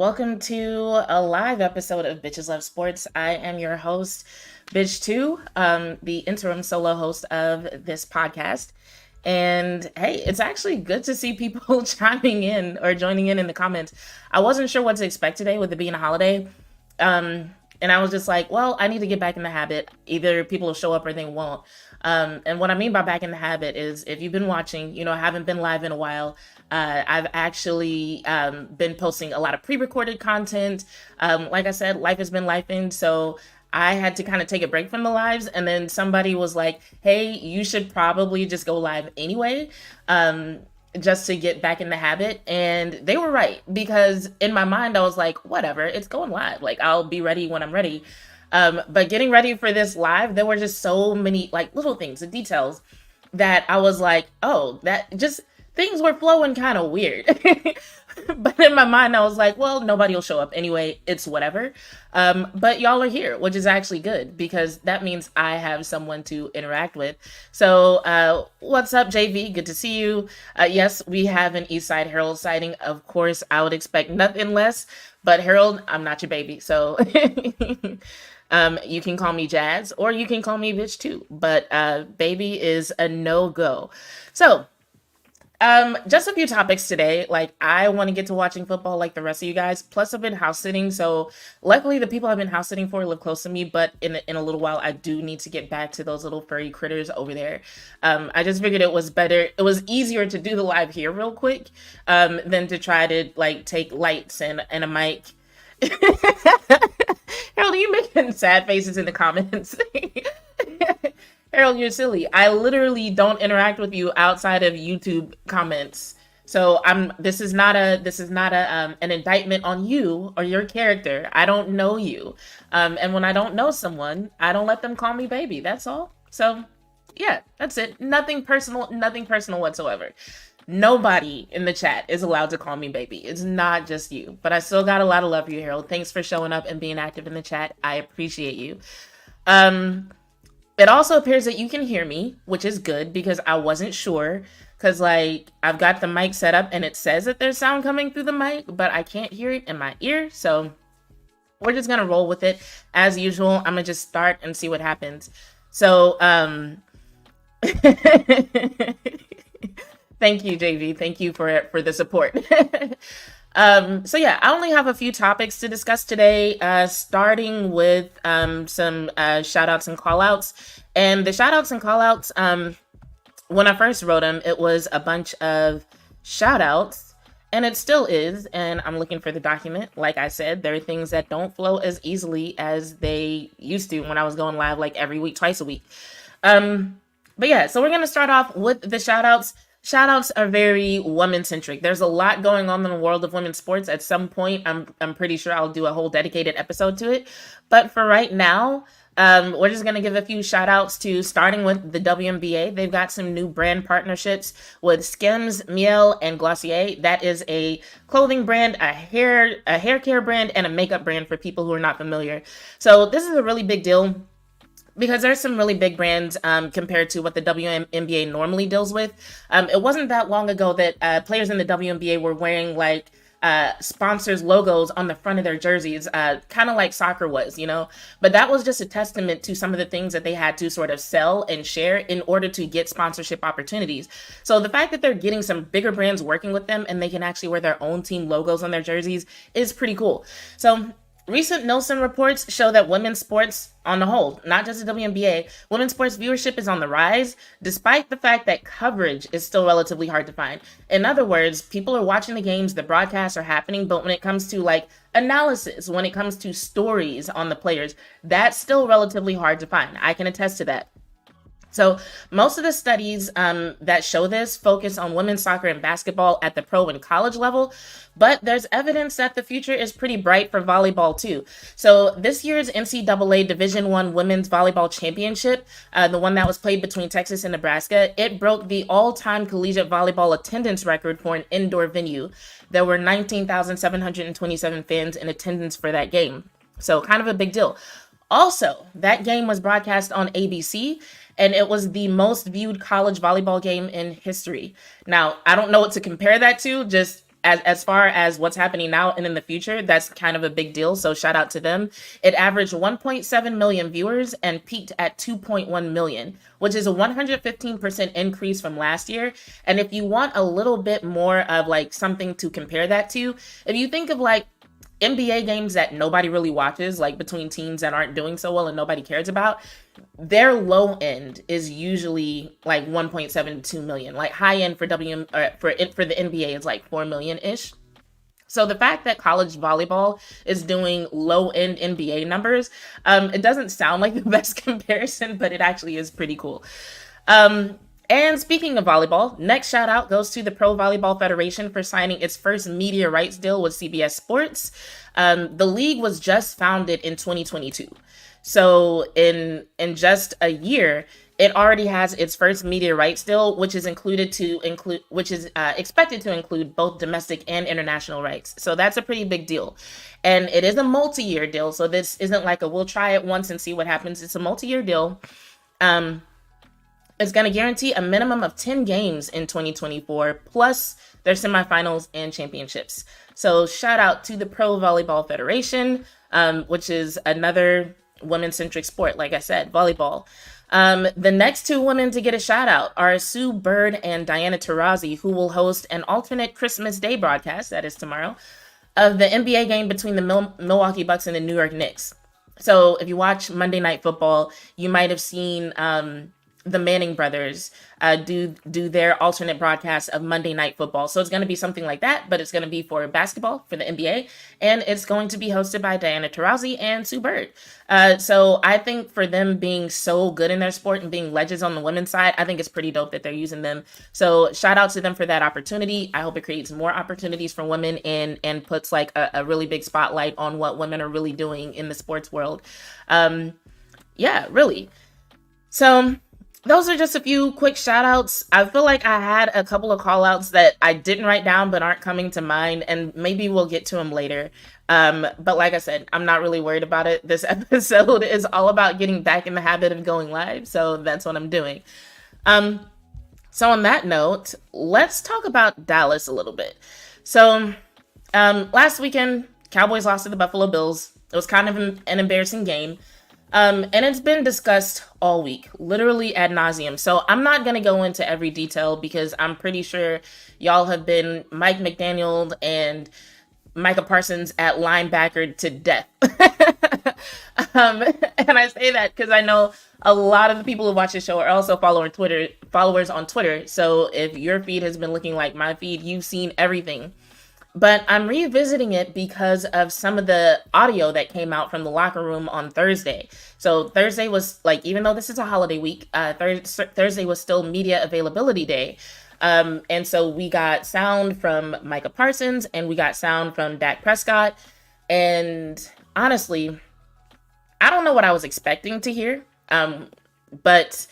welcome to a live episode of Bitches Love Sports. I am your host, Bitch 2, the interim solo host of this podcast. And hey, it's actually good to see people chiming in or joining in the comments. I wasn't sure what to expect today with it being a holiday. And I was just like, well, I need to get back in the habit. Either people will show up or they won't. And what I mean by back in the habit is if you've been watching, I haven't been live in a while. I've actually been posting a lot of pre-recorded content. Like I said, life has been lifing. So I had to kind of take a break from the lives. And then somebody was like, hey, you should probably just go live anyway. Just to get back in the habit. And they were right, because in my mind, I was like, whatever, it's going live. Like, I'll be ready when I'm ready. But getting ready for this live, there were just so many like little things and details that I was like, oh, that just things were flowing kind of weird. But in my mind, I was like, well, nobody will show up anyway. It's whatever. But y'all are here, which is actually good because that means I have someone to interact with. So what's up, JV? Good to see you. Yes, we have an Eastside Herald sighting. Of course, I would expect nothing less. But Harold, I'm not your baby. So you can call me Jazz or you can call me Bitch too. But baby is a no-go. So just a few topics today. Like, I want to get to watching football like the rest of you guys. Plus, I've been house sitting. So luckily, the people I've been house sitting for live close to me. But in a little while, I do need to get back to those little furry critters over there. I just figured it was better. It was easier to do the live here real quick than to try to like take lights and a mic. Harold, are you making sad faces in the comments? Harold, you're silly. I literally don't interact with you outside of YouTube comments. So this is not an indictment on you or your character. I don't know you. And when I don't know someone, I don't let them call me baby. That's all. So yeah, that's it. Nothing personal whatsoever. Nobody in the chat is allowed to call me baby. It's not just you. But I still got a lot of love for you, Harold. Thanks for showing up and being active in the chat. I appreciate you. It also appears that you can hear me, which is good because I wasn't sure. Because, like, I've got the mic set up and it says that there's sound coming through the mic, but I can't hear it in my ear. So we're just going to roll with it. As usual, I'm going to just start and see what happens. So, thank you, JV. Thank you for the support. So yeah, I only have a few topics to discuss today, starting with some shout outs and call outs. And the shout outs and call outs, when I first wrote them, it was a bunch of shout outs, and it still is. And I'm looking for the document. Like I said, there are things that don't flow as easily as they used to when I was going live like every week, twice a week. But yeah, so we're going to start off with the shout outs. Shoutouts are very women-centric. There's a lot going on in the world of women's sports. At some point, I'm pretty sure I'll do a whole dedicated episode to it. But for right now, we're just going to give a few shout-outs to starting with the WNBA. They've got some new brand partnerships with Skims, Miel, and Glossier. That is a clothing brand, a hair care brand, and a makeup brand for people who are not familiar. So this is a really big deal, because there's some really big brands compared to what the WNBA normally deals with. It wasn't that long ago that players in the WNBA were wearing like sponsors' logos on the front of their jerseys, kind of like soccer was, But that was just a testament to some of the things that they had to sort of sell and share in order to get sponsorship opportunities. So the fact that they're getting some bigger brands working with them and they can actually wear their own team logos on their jerseys is pretty cool. So recent Nielsen reports show that women's sports on the whole, not just the WNBA, women's sports viewership is on the rise, despite the fact that coverage is still relatively hard to find. In other words, people are watching the games, the broadcasts are happening, but when it comes to like analysis, when it comes to stories on the players, that's still relatively hard to find. I can attest to that. So most of the studies that show this focus on women's soccer and basketball at the pro and college level, but there's evidence that the future is pretty bright for volleyball too. So this year's NCAA Division I Women's Volleyball Championship, the one that was played between Texas and Nebraska, it broke the all-time collegiate volleyball attendance record for an indoor venue. There were 19,727 fans in attendance for that game. So kind of a big deal. Also, that game was broadcast on ABC, and it was the most viewed college volleyball game in history. Now, I don't know what to compare that to, just as far as what's happening now and in the future, that's kind of a big deal. So shout out to them. It averaged 1.7 million viewers and peaked at 2.1 million, which is a 115% increase from last year. And if you want a little bit more of like something to compare that to, if you think of like NBA games that nobody really watches, like between teams that aren't doing so well and nobody cares about, their low end is usually like 1.72 million. Like high end for for the NBA is like 4 million ish. So the fact that college volleyball is doing low end NBA numbers, it doesn't sound like the best comparison, but it actually is pretty cool. And speaking of volleyball, next shout out goes to the Pro Volleyball Federation for signing its first media rights deal with CBS Sports. The league was just founded in 2022. So in just a year, it already has its first media rights deal, which is expected to include both domestic and international rights. So that's a pretty big deal. And it is a multi-year deal. So this isn't like we'll try it once and see what happens. It's a multi-year deal. It's going to guarantee a minimum of 10 games in 2024, plus their semifinals and championships. So shout out to the Pro Volleyball Federation, which is another women-centric sport, like I said, volleyball. The next two women to get a shout out are Sue Bird and Diana Taurasi, who will host an alternate Christmas Day broadcast, that is tomorrow, of the NBA game between the Milwaukee Bucks and the New York Knicks. So if you watch Monday Night Football, you might have seen the Manning brothers do their alternate broadcast of Monday Night Football. So it's going to be something like that, but it's going to be for basketball, for the NBA, and it's going to be hosted by Diana Taurasi and Sue Bird. So I think for them being so good in their sport and being legends on the women's side, I think it's pretty dope that they're using them. So shout out to them for that opportunity. I hope it creates more opportunities for women and puts like a really big spotlight on what women are really doing in the sports world. Yeah, really. So those are just a few quick shout outs. I feel like I had a couple of call outs that I didn't write down but aren't coming to mind, and maybe we'll get to them later. But like I said, I'm not really worried about it. This episode is all about getting back in the habit of going live, so that's what I'm doing. So on that note, let's talk about Dallas a little bit. So last weekend, Cowboys lost to the Buffalo Bills. It was kind of an embarrassing game. And it's been discussed all week, literally ad nauseum. So I'm not going to go into every detail because I'm pretty sure y'all have been Mike McDaniel and Micah Parsons at linebacker to death. And I say that because I know a lot of the people who watch the show are also followers on Twitter. So if your feed has been looking like my feed, you've seen everything. But I'm revisiting it because of some of the audio that came out from the locker room on Thursday. So Thursday was like, even though this is a holiday week, Thursday was still media availability day. And so we got sound from Micah Parsons and we got sound from Dak Prescott. And honestly, I don't know what I was expecting to hear. But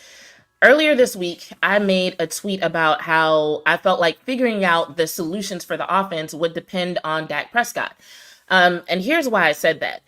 earlier this week, I made a tweet about how I felt like figuring out the solutions for the offense would depend on Dak Prescott. And here's why I said that.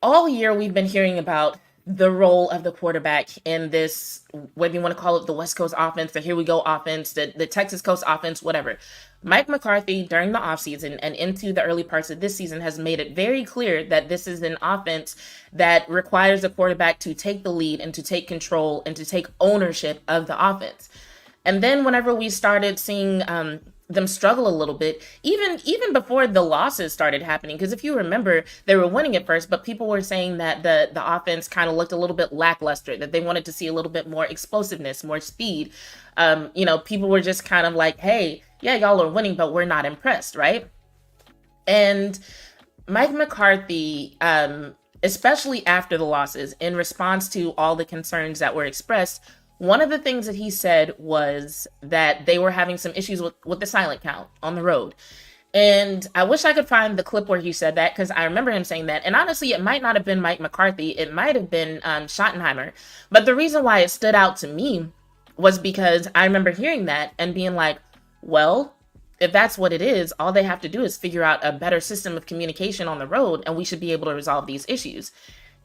All year, we've been hearing about the role of the quarterback in this, whether you want to call it the West Coast offense, the Here We Go offense, the Texas Coast offense, whatever. Mike McCarthy, during the offseason and into the early parts of this season, has made it very clear that this is an offense that requires the quarterback to take the lead and to take control and to take ownership of the offense. And then whenever we started seeing them struggle a little bit, even before the losses started happening, because if you remember, they were winning at first, but people were saying that the offense kind of looked a little bit lackluster, that they wanted to see a little bit more explosiveness, more speed. People were just kind of like, hey, yeah, y'all are winning, but we're not impressed, right? And Mike McCarthy, especially after the losses, in response to all the concerns that were expressed, one of the things that he said was that they were having some issues with the silent count on the road. And I wish I could find the clip where he said that, because I remember him saying that. And honestly, it might not have been Mike McCarthy. It might have been Schottenheimer. But the reason why it stood out to me was because I remember hearing that and being like, well, if that's what it is, all they have to do is figure out a better system of communication on the road, and we should be able to resolve these issues.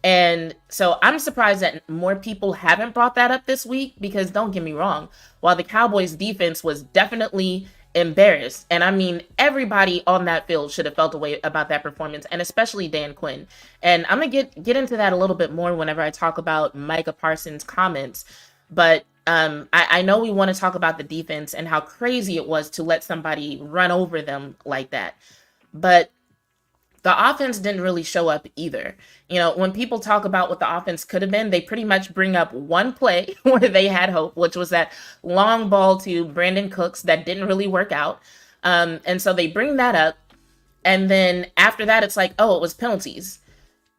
And so I'm surprised that more people haven't brought that up this week, because don't get me wrong, while the Cowboys defense was definitely embarrassed. And I mean, everybody on that field should have felt a way about that performance, and especially Dan Quinn. And I'm gonna get into that a little bit more whenever I talk about Micah Parsons' comments. But I know we want to talk about the defense and how crazy it was to let somebody run over them like that. But the offense didn't really show up either. You know, when people talk about what the offense could have been, they pretty much bring up one play where they had hope, which was that long ball to Brandon Cooks that didn't really work out. And so they bring that up. And then after that, it's like, oh, it was penalties.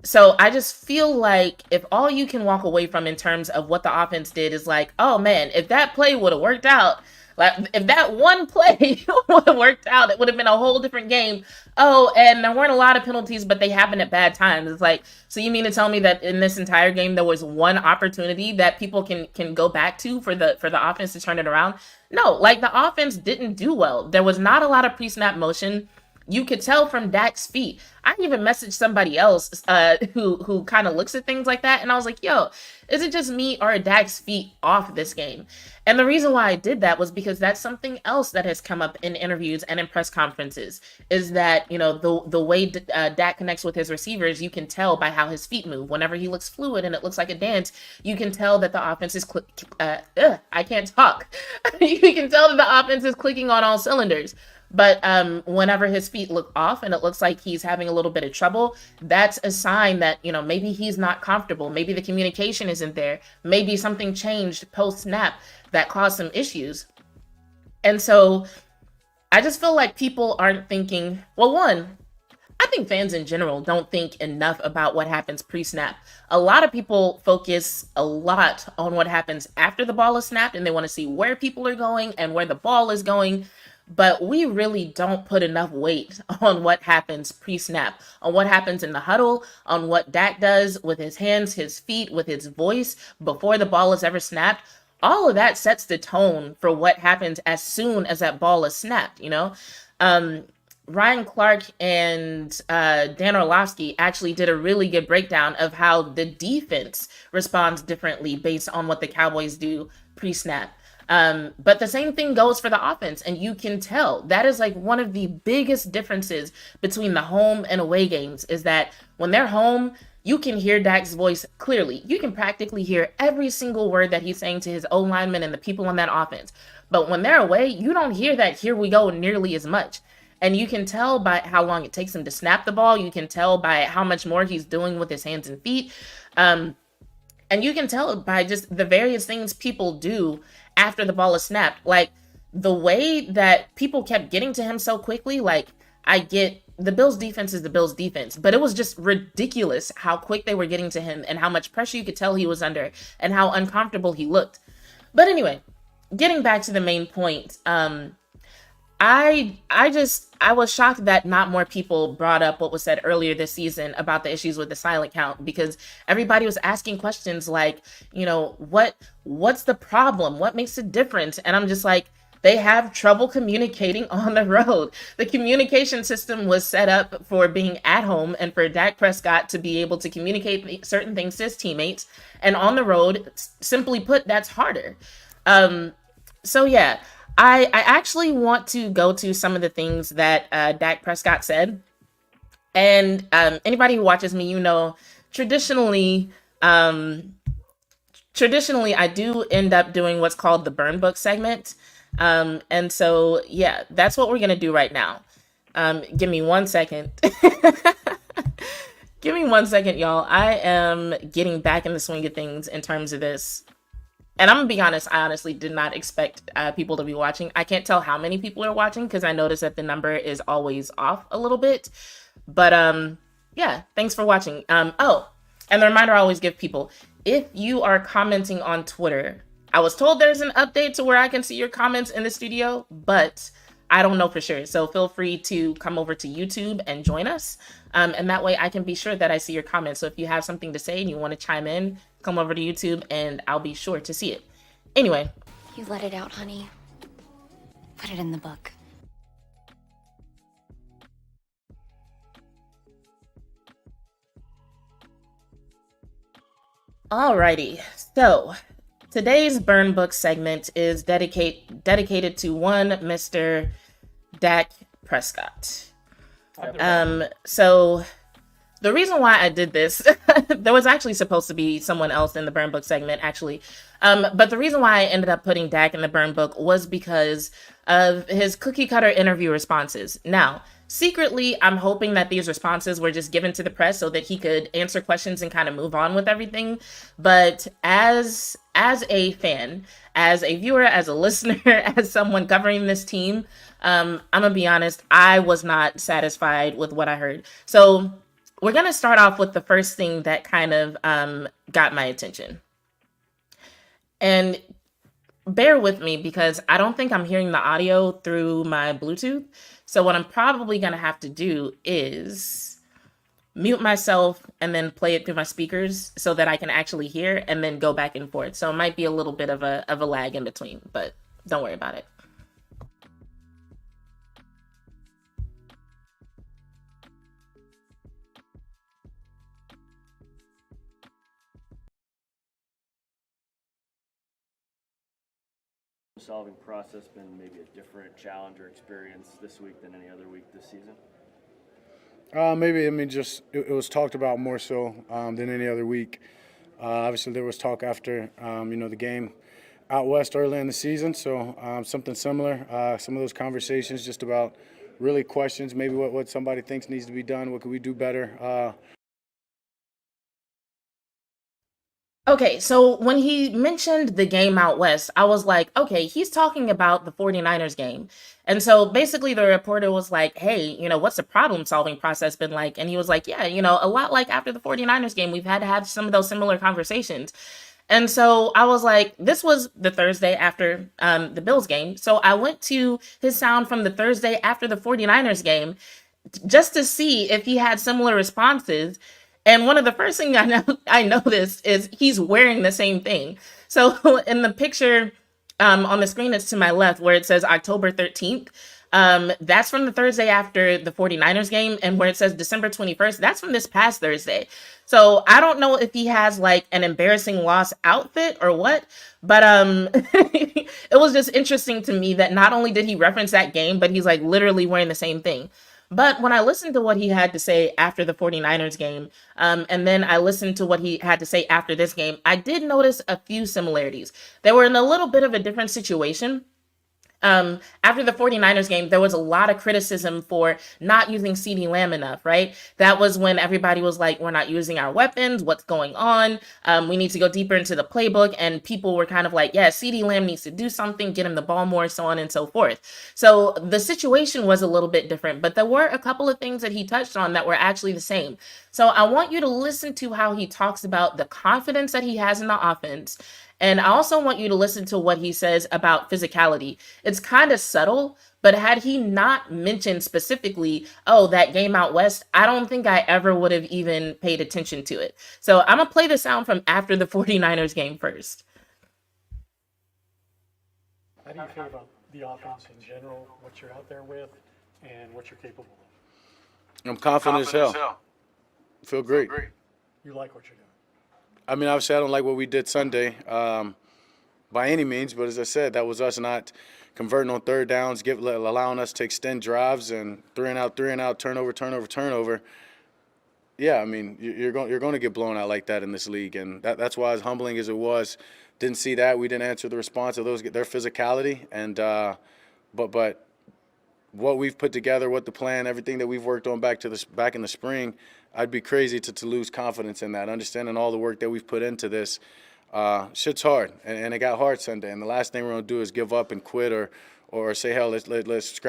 So I just feel like if all you can walk away from in terms of what the offense did is like, oh man, if that play would have worked out, like if that one play would have worked out, it would have been a whole different game. Oh, and there weren't a lot of penalties, but they happened at bad times. It's like, so you mean to tell me that in this entire game there was one opportunity that people can go back to for the offense to turn it around? No, like the offense didn't do well. There was not a lot of pre-snap motion. You could tell from Dak's feet. I even messaged somebody else who kind of looks at things like that, and I was like, "Yo, is it just me or are Dak's feet off this game?" And the reason why I did that was because that's something else that has come up in interviews and in press conferences. Is that the way Dak connects with his receivers, you can tell by how his feet move. Whenever he looks fluid and it looks like a dance, you can tell that the offense is I can't talk. You can tell that the offense is clicking on all cylinders. But whenever his feet look off and it looks like he's having a little bit of trouble, that's a sign that, maybe he's not comfortable. Maybe the communication isn't there. Maybe something changed post-snap that caused some issues. And so I just feel like people aren't thinking, well, one, I think fans in general don't think enough about what happens pre-snap. A lot of people focus a lot on what happens after the ball is snapped, and they want to see where people are going and where the ball is going. But we really don't put enough weight on what happens pre-snap, on what happens in the huddle, on what Dak does with his hands, his feet, with his voice before the ball is ever snapped. All of that sets the tone for what happens as soon as that ball is snapped, Ryan Clark and Dan Orlovsky actually did a really good breakdown of how the defense responds differently based on what the Cowboys do pre-snap. But the same thing goes for the offense, and you can tell that is like one of the biggest differences between the home and away games is that when they're home, you can hear Dak's voice clearly. You can practically hear every single word that he's saying to his O-linemen and the people on that offense. But when they're away, you don't hear that "here we go" nearly as much. And you can tell by how long it takes him to snap the ball. You can tell by how much more he's doing with his hands and feet. And you can tell by just the various things people do after the ball is snapped. Like the way that people kept getting to him so quickly, like I get the Bills defense is the Bills defense, but it was just ridiculous how quick they were getting to him and how much pressure you could tell he was under and how uncomfortable he looked. But anyway, getting back to the main point, I was shocked that not more people brought up what was said earlier this season about the issues with the silent count, because everybody was asking questions like, what's the problem? What makes a difference? And I'm just like, they have trouble communicating on the road. The communication system was set up for being at home and for Dak Prescott to be able to communicate certain things to his teammates. And on the road, simply put, that's harder. So yeah. I actually want to go to some of the things that Dak Prescott said. And anybody who watches me, traditionally, I do end up doing what's called the burn book segment. And so, yeah, that's what we're going to do right now. Give me 1 second. Give me 1 second, y'all. I am getting back in the swing of things in terms of this. And I'm going to be honest, I honestly did not expect people to be watching. I can't tell how many people are watching because I notice that the number is always off a little bit. But yeah, thanks for watching. Oh, and the reminder I always give people, if you are commenting on Twitter, I was told there's an update to where I can see your comments in the studio, but I don't know for sure. So feel free to come over to YouTube and join us. And that way I can be sure that I see your comments. So if you have something to say and you want to chime in, come over to YouTube and I'll be sure to see it. Anyway. You let it out, honey. Put it in the book. Alrighty. So today's burn book segment is dedicated to one Mr. Dak Prescott. So the reason why I did this, there was actually supposed to be someone else in the burn book segment, actually. But the reason why I ended up putting Dak in the burn book was because of his cookie cutter interview responses. Now, secretly, I'm hoping that these responses were just given to the press so that he could answer questions and kind of move on with everything. But as a fan, as a viewer, as a listener, as someone covering this team, I'm gonna be honest, I was not satisfied with what I heard. So we're going to start off with the first thing that kind of got my attention. And bear with me because I don't think I'm hearing the audio through my Bluetooth. So what I'm probably going to have to do is mute myself and then play it through my speakers so that I can actually hear and then go back and forth. So it might be a little bit of a lag in between, but don't worry about it. Solving process been maybe a different challenge or experience this week than any other week this season? Maybe, I mean, just it was talked about more so than any other week. Obviously, there was talk after, the game out west early in the season, so something similar. Some of those conversations just about really questions, maybe what somebody thinks needs to be done, what could we do better. Okay, so when he mentioned the game out west, I was like, okay, he's talking about the 49ers game. And so basically the reporter was like, hey, what's the problem solving process been like? And he was like, yeah, a lot like after the 49ers game, we've had to have some of those similar conversations. And so I was like, this was the Thursday after the Bills game. So I went to his sound from the Thursday after the 49ers game just to see if he had similar responses. And one of the first things I noticed is he's wearing the same thing. So in the picture on the screen that's to my left where it says October 13th, that's from the Thursday after the 49ers game. And where it says December 21st, that's from this past Thursday. So I don't know if he has like an embarrassing loss outfit or what, but it was just interesting to me that not only did he reference that game, but he's like literally wearing the same thing. But when I listened to what he had to say after the 49ers game, and then I listened to what he had to say after this game, I did notice a few similarities. They were in a little bit of a different situation. After the 49ers game, there was a lot of criticism for not using CeeDee Lamb enough, right? That was when everybody was like, we're not using our weapons. What's going on? We need to go deeper into the playbook. And people were kind of like, yeah, CeeDee Lamb needs to do something, get him the ball more, so on and so forth. So the situation was a little bit different, but there were a couple of things that he touched on that were actually the same. So I want you to listen to how he talks about the confidence that he has in the offense. And I also want you to listen to what he says about physicality. It's kind of subtle, but had he not mentioned specifically, oh, that game out west, I don't think I ever would have even paid attention to it. So I'm going to play the sound from after the 49ers game first. How do you feel about the offense in general, what you're out there with, and what you're capable of? I'm confident as hell. Feel great. You like what you're doing? I mean, obviously, I don't like what we did Sunday by any means, but as I said, that was us not converting on third downs, allowing us to extend drives and three and out, turnover. Yeah, I mean, you're going to get blown out like that in this league, and that's why, as humbling as it was, didn't see that. We didn't answer the response of their physicality, and but what we've put together, what the plan, everything that we've worked on back in the spring, I'd be crazy to lose confidence in that. Understanding all the work that we've put into this, shit's hard, and it got hard Sunday. And the last thing we're gonna do is give up and quit or say, hell, let's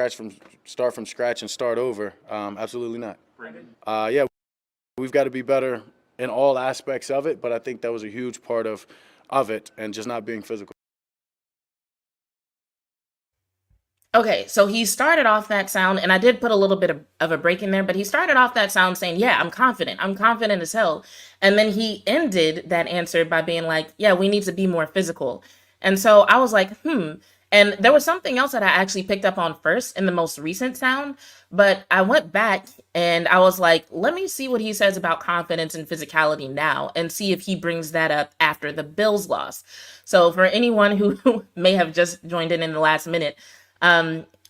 start from scratch and start over. Absolutely not. Yeah, we've got to be better in all aspects of it, but I think that was a huge part of it, and just not being physical. Okay, so he started off that sound, and I did put a little bit of a break in there, but he started off that sound saying, yeah, I'm confident. I'm confident as hell. And then he ended that answer by being like, yeah, we need to be more physical. And so I was like, And there was something else that I actually picked up on first in the most recent sound, but I went back and I was like, let me see what he says about confidence and physicality now and see if he brings that up after the Bills loss. So for anyone who may have just joined in the last minute,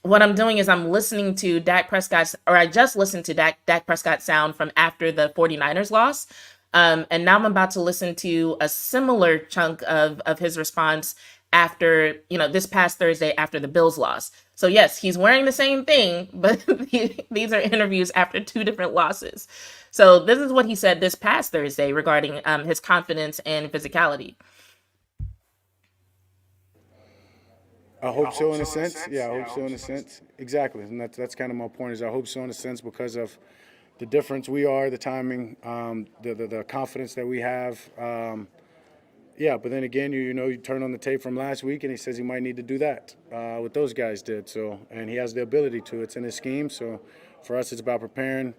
what I'm doing is I'm listening to Dak Prescott's, or I just listened to Dak Prescott sound from after the 49ers loss. And now I'm about to listen to a similar chunk of his response after, this past Thursday after the Bills loss. So yes, he's wearing the same thing, but these are interviews after two different losses. So this is what he said this past Thursday regarding his confidence and physicality. I hope so in a sense. Yeah, I hope so in a sense. Exactly, and that's kind of my point. Is I hope so in a sense because of the difference we are, the timing, the confidence that we have. Yeah, but then again, you turn on the tape from last week, and he says he might need to do that. What those guys did. So, and he has the ability to. It's in his scheme. So, for us, it's about preparing,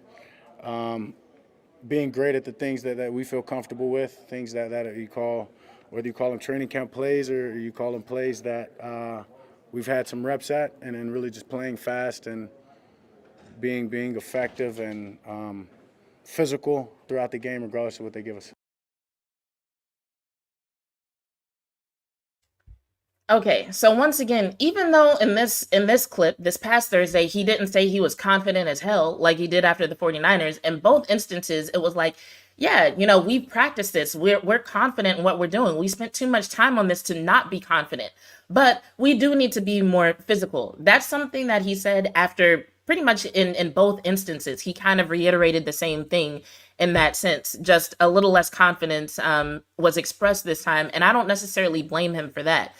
being great at the things that we feel comfortable with, things that you call, whether you call them training camp plays or you call them plays that we've had some reps at, and then really just playing fast and being effective and physical throughout the game, regardless of what they give us. Okay, so once again, even though in this clip, this past Thursday, he didn't say he was confident as hell like he did after the 49ers, in both instances, it was like, yeah, we've practiced this. We're confident in what we're doing. We spent too much time on this to not be confident. But we do need to be more physical. That's something that he said after pretty much in both instances. He kind of reiterated the same thing in that sense. Just a little less confidence was expressed this time, and I don't necessarily blame him for that.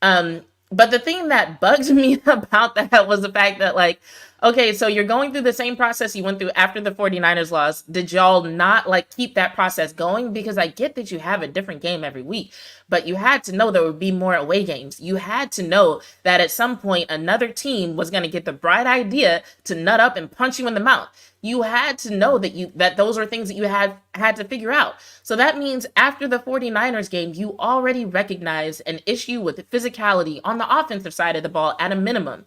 But the thing that bugged me about that was the fact that, like, okay, so you're going through the same process you went through after the 49ers loss. Did y'all not like keep that process going? Because I get that you have a different game every week, but you had to know there would be more away games. You had to know that at some point another team was going to get the bright idea to nut up and punch you in the mouth. You had to know that those are things that you had to figure out. So that means after the 49ers game, you already recognized an issue with physicality on the offensive side of the ball at a minimum.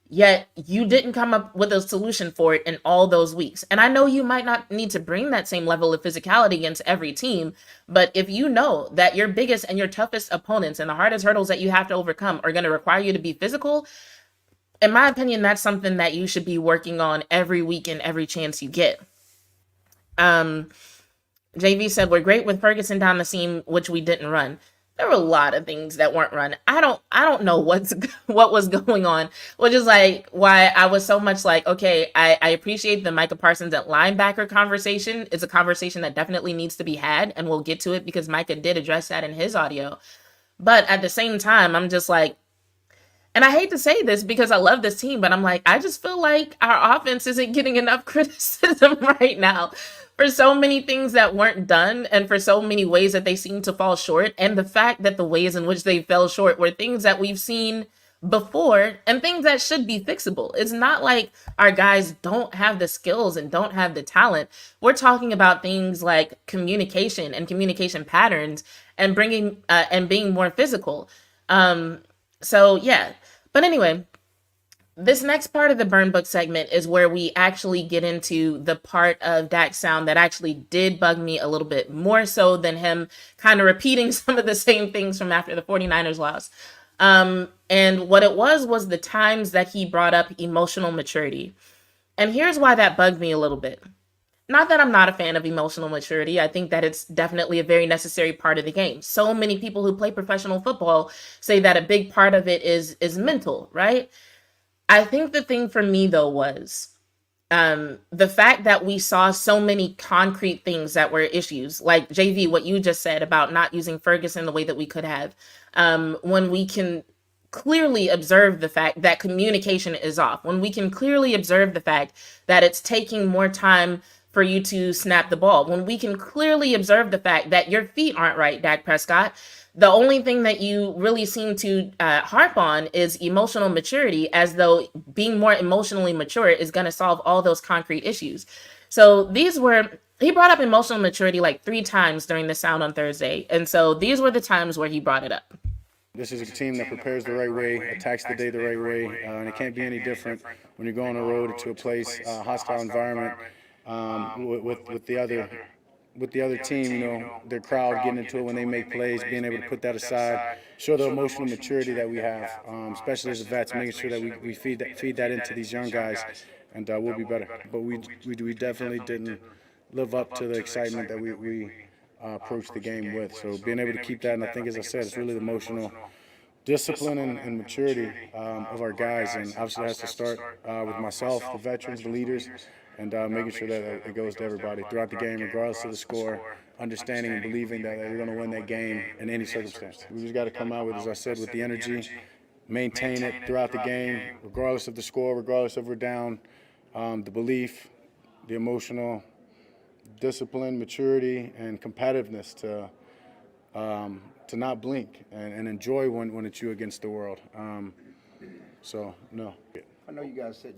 Yet you didn't come up with a solution for it in all those weeks. And I know you might not need to bring that same level of physicality against every team, but if you know that your biggest and your toughest opponents and the hardest hurdles that you have to overcome are going to require you to be physical, in my opinion, that's something that you should be working on every week and every chance you get. JV said, we're great with Ferguson down the seam, which we didn't run. There were a lot of things that weren't run. I don't know what was going on, which is like why I was so much like, okay, I appreciate the Micah Parsons at linebacker conversation. It's a conversation that definitely needs to be had, and we'll get to it because Micah did address that in his audio. But at the same time, I'm just like, and I hate to say this because I love this team, but I'm like, I just feel like our offense isn't getting enough criticism right now for so many things that weren't done and for so many ways that they seem to fall short. And the fact that the ways in which they fell short were things that we've seen before and things that should be fixable. It's not like our guys don't have the skills and don't have the talent. We're talking about things like communication and communication patterns and bringing and being more physical. So yeah. But anyway, this next part of the burn book segment is where we actually get into the part of Dak's sound that actually did bug me a little bit more so than him kind of repeating some of the same things from after the 49ers loss. And what it was the times that he brought up emotional maturity. And here's why that bugged me a little bit. Not that I'm not a fan of emotional maturity. I think that it's definitely a very necessary part of the game. So many people who play professional football say that a big part of it is mental, right? I think the thing for me though was the fact that we saw so many concrete things that were issues, like JV, what you just said about not using Ferguson the way that we could have, when we can clearly observe the fact that communication is off, when we can clearly observe the fact that it's taking more time for you to snap the ball, when we can clearly observe the fact that your feet aren't right, Dak Prescott. The only thing that you really seem to harp on is emotional maturity, as though being more emotionally mature is going to solve all those concrete issues. So he brought up emotional maturity like 3 times during the sound on Thursday. And so these were the times where he brought it up. This is a team that prepares the right way, attacks the day the right way, and it can't be any different when you go on the road to a place, hostile environment, with the other with the other team, their crowd getting into it when they make plays, being able to put that aside, show the emotional maturity that we have, especially as the vets, making sure that we feed that into these young guys, and we'll be better. But we definitely didn't live up to the excitement that we approached the game with. So being able to keep that, and I think, as I said, it's really the emotional discipline and maturity of our guys, and obviously that has to start with myself, the veterans, the leaders, and making sure that it goes to everybody throughout the game, regardless of the score, understanding and believing that we're going to win that game in any circumstance. We just got to come out with, as I said, with the energy, maintain it throughout the game, regardless of the score, regardless if we're down, the belief, the emotional discipline, maturity, and competitiveness to not blink and enjoy when it's you against the world. So, no. I know you guys said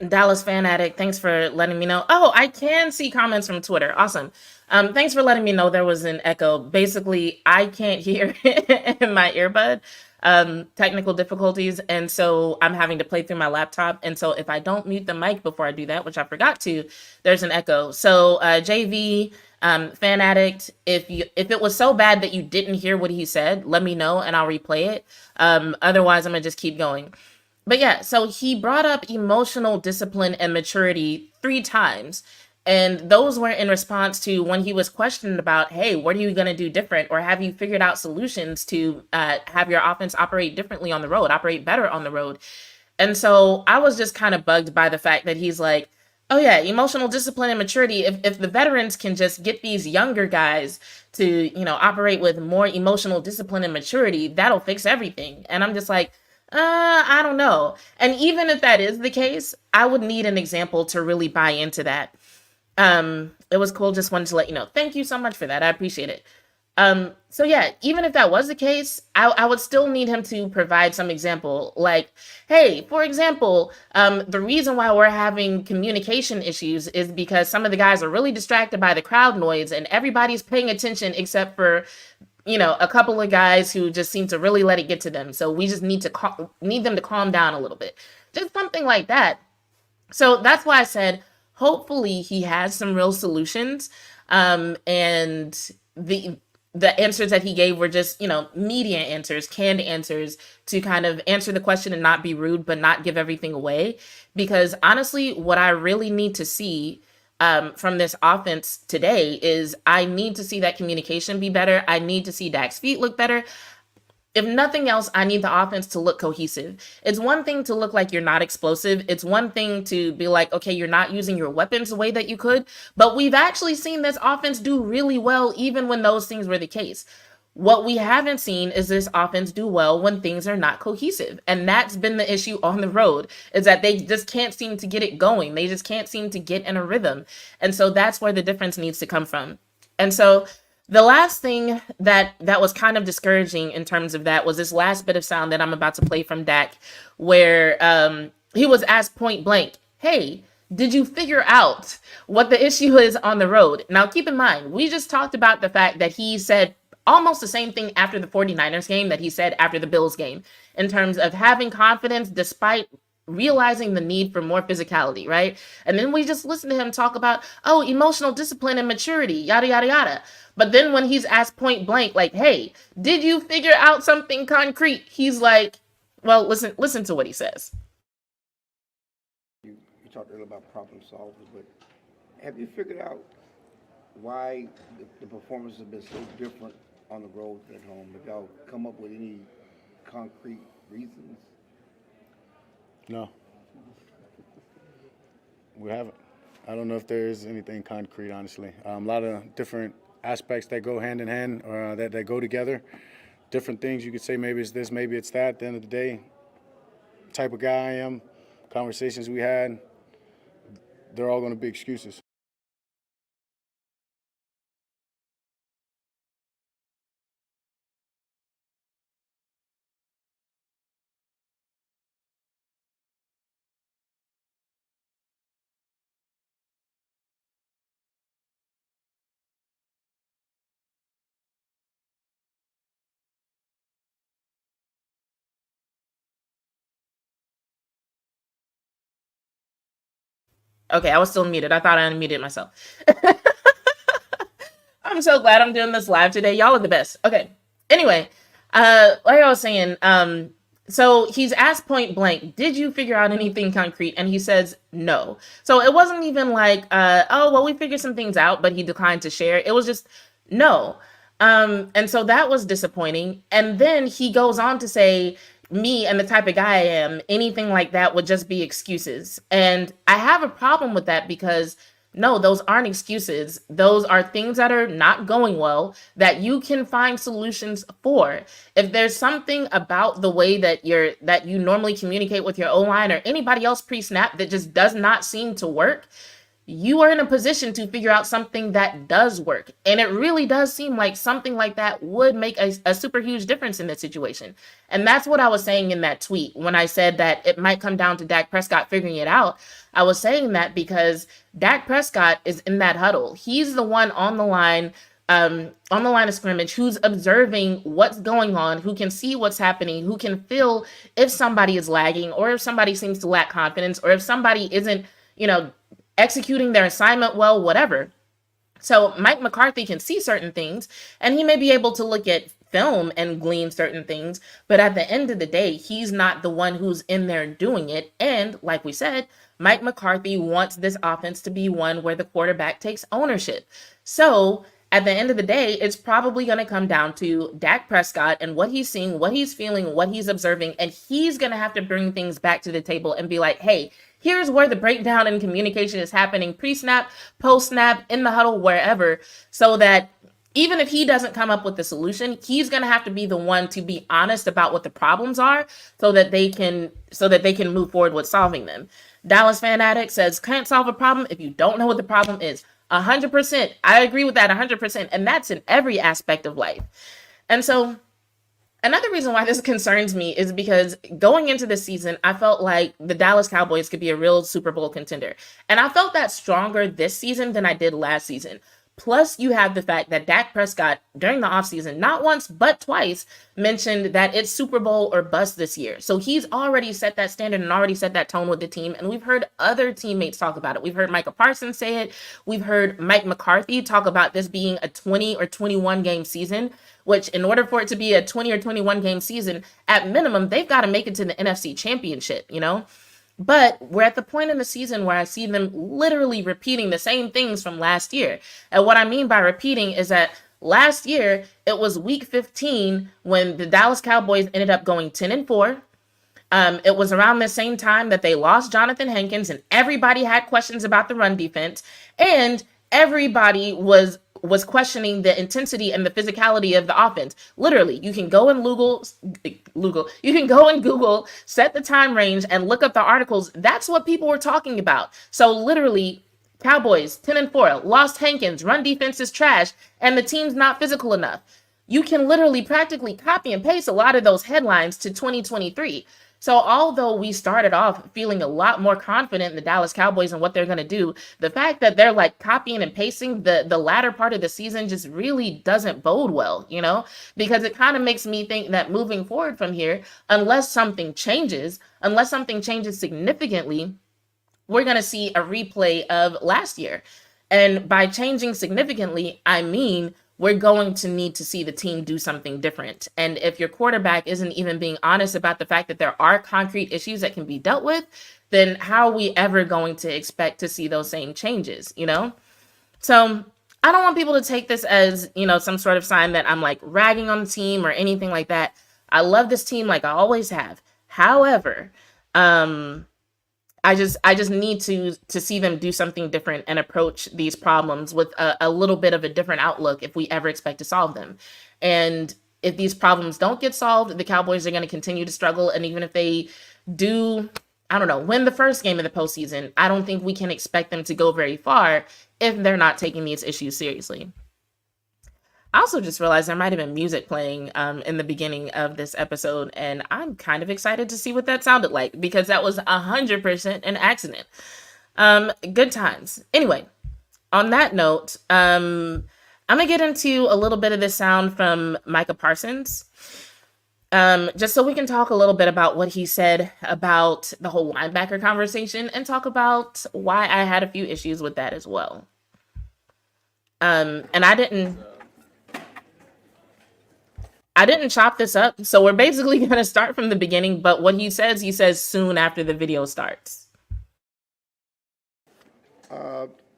Dallas Fan Addict, thanks for letting me know. Oh, I can see comments from Twitter. Awesome. Thanks for letting me know there was an echo. Basically, I can't hear in my earbud. Technical difficulties, and so I'm having to play through my laptop. And so if I don't mute the mic before I do that, which I forgot to, there's an echo. So JV, Fan Addict, if it was so bad that you didn't hear what he said, let me know and I'll replay it. Otherwise, I'm gonna just keep going. But yeah, so he brought up emotional discipline and maturity 3 times. And those were in response to when he was questioned about, hey, what are you going to do different? Or have you figured out solutions to have your offense operate differently on the road, operate better on the road? And so I was just kind of bugged by the fact that he's like, oh yeah, emotional discipline and maturity. If the veterans can just get these younger guys to, operate with more emotional discipline and maturity, that'll fix everything. And I'm just like, I don't know. And even if that is the case, I would need an example to really buy into that. It was cool. Just wanted to let you know. Thank you so much for that. I appreciate it. So yeah, even if that was the case, I would still need him to provide some example. Like, hey, for example, the reason why we're having communication issues is because some of the guys are really distracted by the crowd noise and everybody's paying attention except for a couple of guys who just seem to really let it get to them. So we just need them to calm down a little bit. Just something like that. So that's why I said, hopefully he has some real solutions. And the answers that he gave were just, media answers, canned answers to kind of answer the question and not be rude, but not give everything away. Because honestly, what I really need to see from this offense today is I need to see that communication be better. I need to see Dak's feet look better. If nothing else, I need the offense to look cohesive. It's one thing to look like you're not explosive. It's one thing to be like, okay, you're not using your weapons the way that you could. But we've actually seen this offense do really well, even when those things were the case. What we haven't seen is this offense do well when things are not cohesive. And that's been the issue on the road, is that they just can't seem to get it going. They just can't seem to get in a rhythm. And so that's where the difference needs to come from. And so the last thing that was kind of discouraging in terms of that was this last bit of sound that I'm about to play from Dak, where he was asked point blank, hey, did you figure out what the issue is on the road? Now, keep in mind, we just talked about the fact that he said almost the same thing after the 49ers game that he said after the Bills game, in terms of having confidence despite realizing the need for more physicality, right? And then we just listen to him talk about, oh, emotional discipline and maturity, yada, yada, yada. But then when he's asked point blank, like, hey, did you figure out something concrete? He's like, well, listen to what he says. you talked earlier about problem solvers, but have you figured out why the performance has been so different on the road than at home? Have y'all come up with any concrete reasons? No, we haven't. I don't know if there is anything concrete, honestly. A lot of different aspects that go hand in hand, or that go together. Different things you could say, maybe it's this, maybe it's that. At the end of the day, type of guy I am, conversations we had, they're all going to be excuses. Okay, I was still muted. I thought I unmuted myself. I'm so glad I'm doing this live today. Y'all are the best. Okay. Anyway, like I was saying, so he's asked point blank, did you figure out anything concrete? And he says no. So it wasn't even like, oh, well, we figured some things out, but he declined to share. It was just no. And so that was disappointing. And then he goes on to say, me and the type of guy I am, anything like that would just be excuses. And I have a problem with that because no, those aren't excuses. Those are things that are not going well that you can find solutions for. If there's something about the way that you normally communicate with your O-line or anybody else pre-snap that just does not seem to work, you are in a position to figure out something that does work. And it really does seem like something like that would make a super huge difference in this situation. And that's what I was saying in that tweet when I said that it might come down to Dak Prescott figuring it out. I was saying that because Dak Prescott is in that huddle. He's the one on the line of scrimmage, who's observing what's going on, who can see what's happening, who can feel if somebody is lagging or if somebody seems to lack confidence or if somebody isn't, executing their assignment well, whatever. So Mike McCarthy can see certain things and he may be able to look at film and glean certain things, but at the end of the day, he's not the one who's in there doing it. And like we said, Mike McCarthy wants this offense to be one where the quarterback takes ownership. So at the end of the day, it's probably going to come down to Dak Prescott and what he's seeing, what he's feeling, what he's observing, and he's going to have to bring things back to the table and be like, hey, here's where the breakdown in communication is happening pre-snap, post-snap, in the huddle, wherever, so that even if he doesn't come up with the solution, he's going to have to be the one to be honest about what the problems are so that they can move forward with solving them. Dallas Fan Addict says, can't solve a problem if you don't know what the problem is. 100%. I agree with that 100%. And that's in every aspect of life. And so another reason why this concerns me is because going into this season, I felt like the Dallas Cowboys could be a real Super Bowl contender. And I felt that stronger this season than I did last season. Plus, you have the fact that Dak Prescott, during the offseason, not once but twice, mentioned that it's Super Bowl or bust this year. So he's already set that standard and already set that tone with the team. And we've heard other teammates talk about it. We've heard Micah Parsons say it. We've heard Mike McCarthy talk about this being a 20 or 21 game season, which in order for it to be a 20 or 21 game season, at minimum, they've got to make it to the NFC Championship, But we're at the point in the season where I see them literally repeating the same things from last year. And what I mean by repeating is that last year, it was week 15 when the Dallas Cowboys ended up going 10-4. It was around the same time that they lost Jonathan Hankins and everybody had questions about the run defense. And everybody was questioning the intensity and the physicality of the offense. Literally, you can go and Google, set the time range and look up the articles. That's what people were talking about. So literally, Cowboys 10-4, lost Hankins, run defense is trash, and the team's not physical enough. You can literally practically copy and paste a lot of those headlines to 2023. So although we started off feeling a lot more confident in the Dallas Cowboys and what they're going to do, the fact that they're like copying and pasting the latter part of the season just really doesn't bode well, because it kind of makes me think that moving forward from here, unless something changes significantly, we're going to see a replay of last year. And by changing significantly, I mean we're going to need to see the team do something different. And if your quarterback isn't even being honest about the fact that there are concrete issues that can be dealt with, then how are we ever going to expect to see those same changes, So I don't want people to take this as, some sort of sign that I'm like ragging on the team or anything like that. I love this team like I always have. However, I just need to see them do something different and approach these problems with a little bit of a different outlook if we ever expect to solve them. And if these problems don't get solved, the Cowboys are going to continue to struggle. And even if they do, win the first game of the postseason, I don't think we can expect them to go very far if they're not taking these issues seriously. I also just realized there might have been music playing in the beginning of this episode, and I'm kind of excited to see what that sounded like because that was 100% an accident. Good times. Anyway, on that note, I'm going to get into a little bit of this sound from Micah Parsons. just so we can talk a little bit about what he said about the whole linebacker conversation and talk about why I had a few issues with that as well. And I didn't chop this up, so we're basically going to start from the beginning. But what he says soon after the video starts.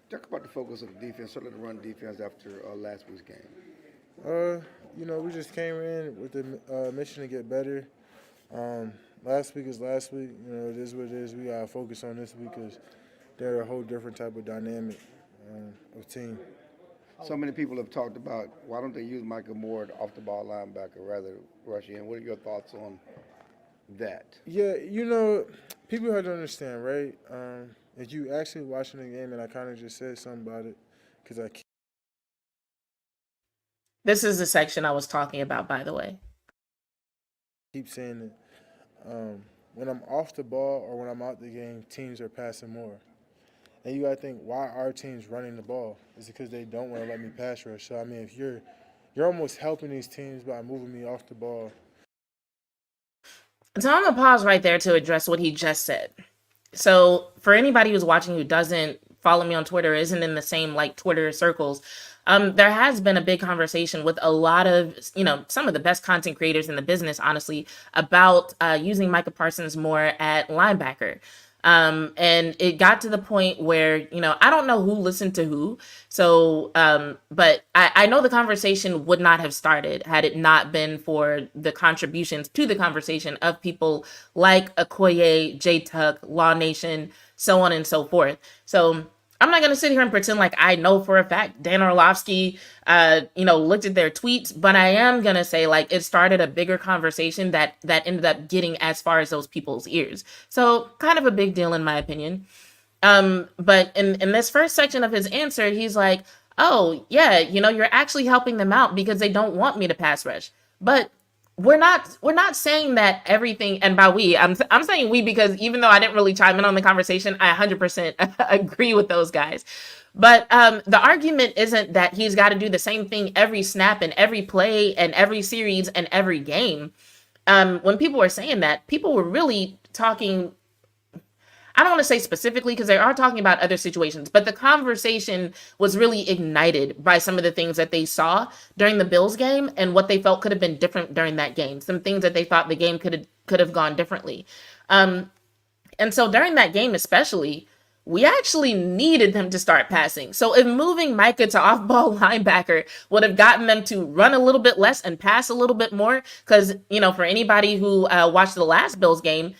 Talk about the focus of the defense, certainly the run defense after last week's game. We just came in with the mission to get better. Last week is last week. It is what it is. We got to focus on this week because they're a whole different type of dynamic of team. So many people have talked about why don't they use Michael Moore off the ball linebacker rather than rush in. What are your thoughts on that? Yeah, people have to understand, right? If you actually watching the game, and I kind of just said something about it, because I This is the section I was talking about, by the way. keep saying it. When I'm off the ball or when I'm out the game, teams are passing more. And you got to think, why are teams running the ball? Is it because they don't want to let me pass rush? So, if you're almost helping these teams by moving me off the ball. So I'm going to pause right there to address what he just said. So for anybody who's watching who doesn't follow me on Twitter, isn't in the same Twitter circles, there has been a big conversation with a lot of, some of the best content creators in the business, honestly, about using Micah Parsons more at linebacker. And it got to the point where, I don't know who listened to who. So, but I know the conversation would not have started had it not been for the contributions to the conversation of people like Okoye, J Tuck, Law Nation, so on and so forth. So I'm not going to sit here and pretend like I know for a fact Dan Orlovsky, looked at their tweets, but I am going to say it started a bigger conversation that ended up getting as far as those people's ears. So kind of a big deal in my opinion. But in this first section of his answer, he's like, oh yeah, you're actually helping them out because they don't want me to pass rush. But we're not saying that everything, and by we, I'm saying we because even though I didn't really chime in on the conversation, I 100% agree with those guys. But the argument isn't that he's got to do the same thing every snap and every play and every series and every game. When people were saying that, people were really talking, I don't want to say specifically because they are talking about other situations, but the conversation was really ignited by some of the things that they saw during the Bills game and what they felt could have been different during that game. Some things that they thought the game could have gone differently. And so during that game, especially, we actually needed them to start passing. So if moving Micah to off-ball linebacker would have gotten them to run a little bit less and pass a little bit more, because, for anybody who watched the last Bills game,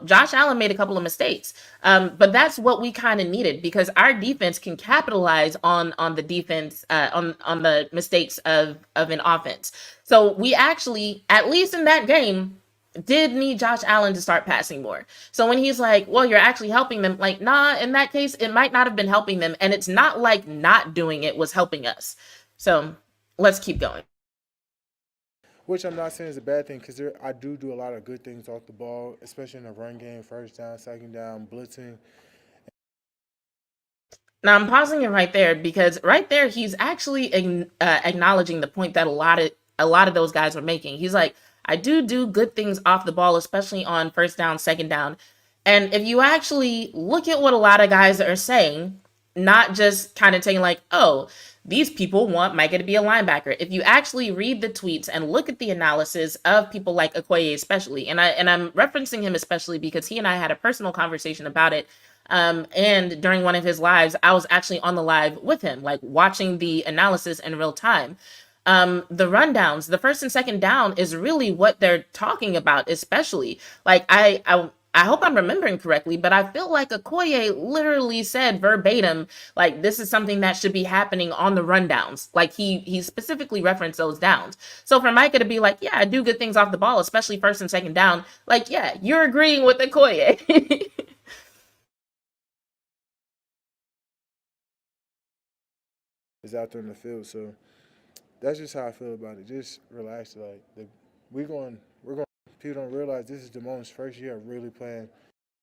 Josh Allen made a couple of mistakes. But that's what we kind of needed because our defense can capitalize on the defense, on the mistakes of an offense. So we actually, at least in that game, did need Josh Allen to start passing more. So when he's like, well, you're actually helping them, nah, in that case, it might not have been helping them. And it's not like not doing it was helping us. So let's keep going. Which I'm not saying is a bad thing because I do a lot of good things off the ball, especially in the run game, first down, second down, blitzing. Now I'm pausing it right there because right there he's actually acknowledging the point that a lot of those guys were making. He's like, I do good things off the ball, especially on first down, second down. And if you actually look at what a lot of guys are saying, not just kind of taking oh, these people want Micah to be a linebacker. If you actually read the tweets and look at the analysis of people like Okoye especially, and I'm referencing him especially because he and I had a personal conversation about it. And during one of his lives, I was actually on the live with him, watching the analysis in real time. The rundowns, the first and second down is really what they're talking about, especially I hope I'm remembering correctly, but I feel like Okoye literally said verbatim, this is something that should be happening on the rundowns. He specifically referenced those downs. So for Micah to be yeah, I do good things off the ball, especially first and second down. Yeah, you're agreeing with Okoye. Is out there in the field, so that's just how I feel about it. Just relax. We're going. People don't realize this is Damon's first year of really playing.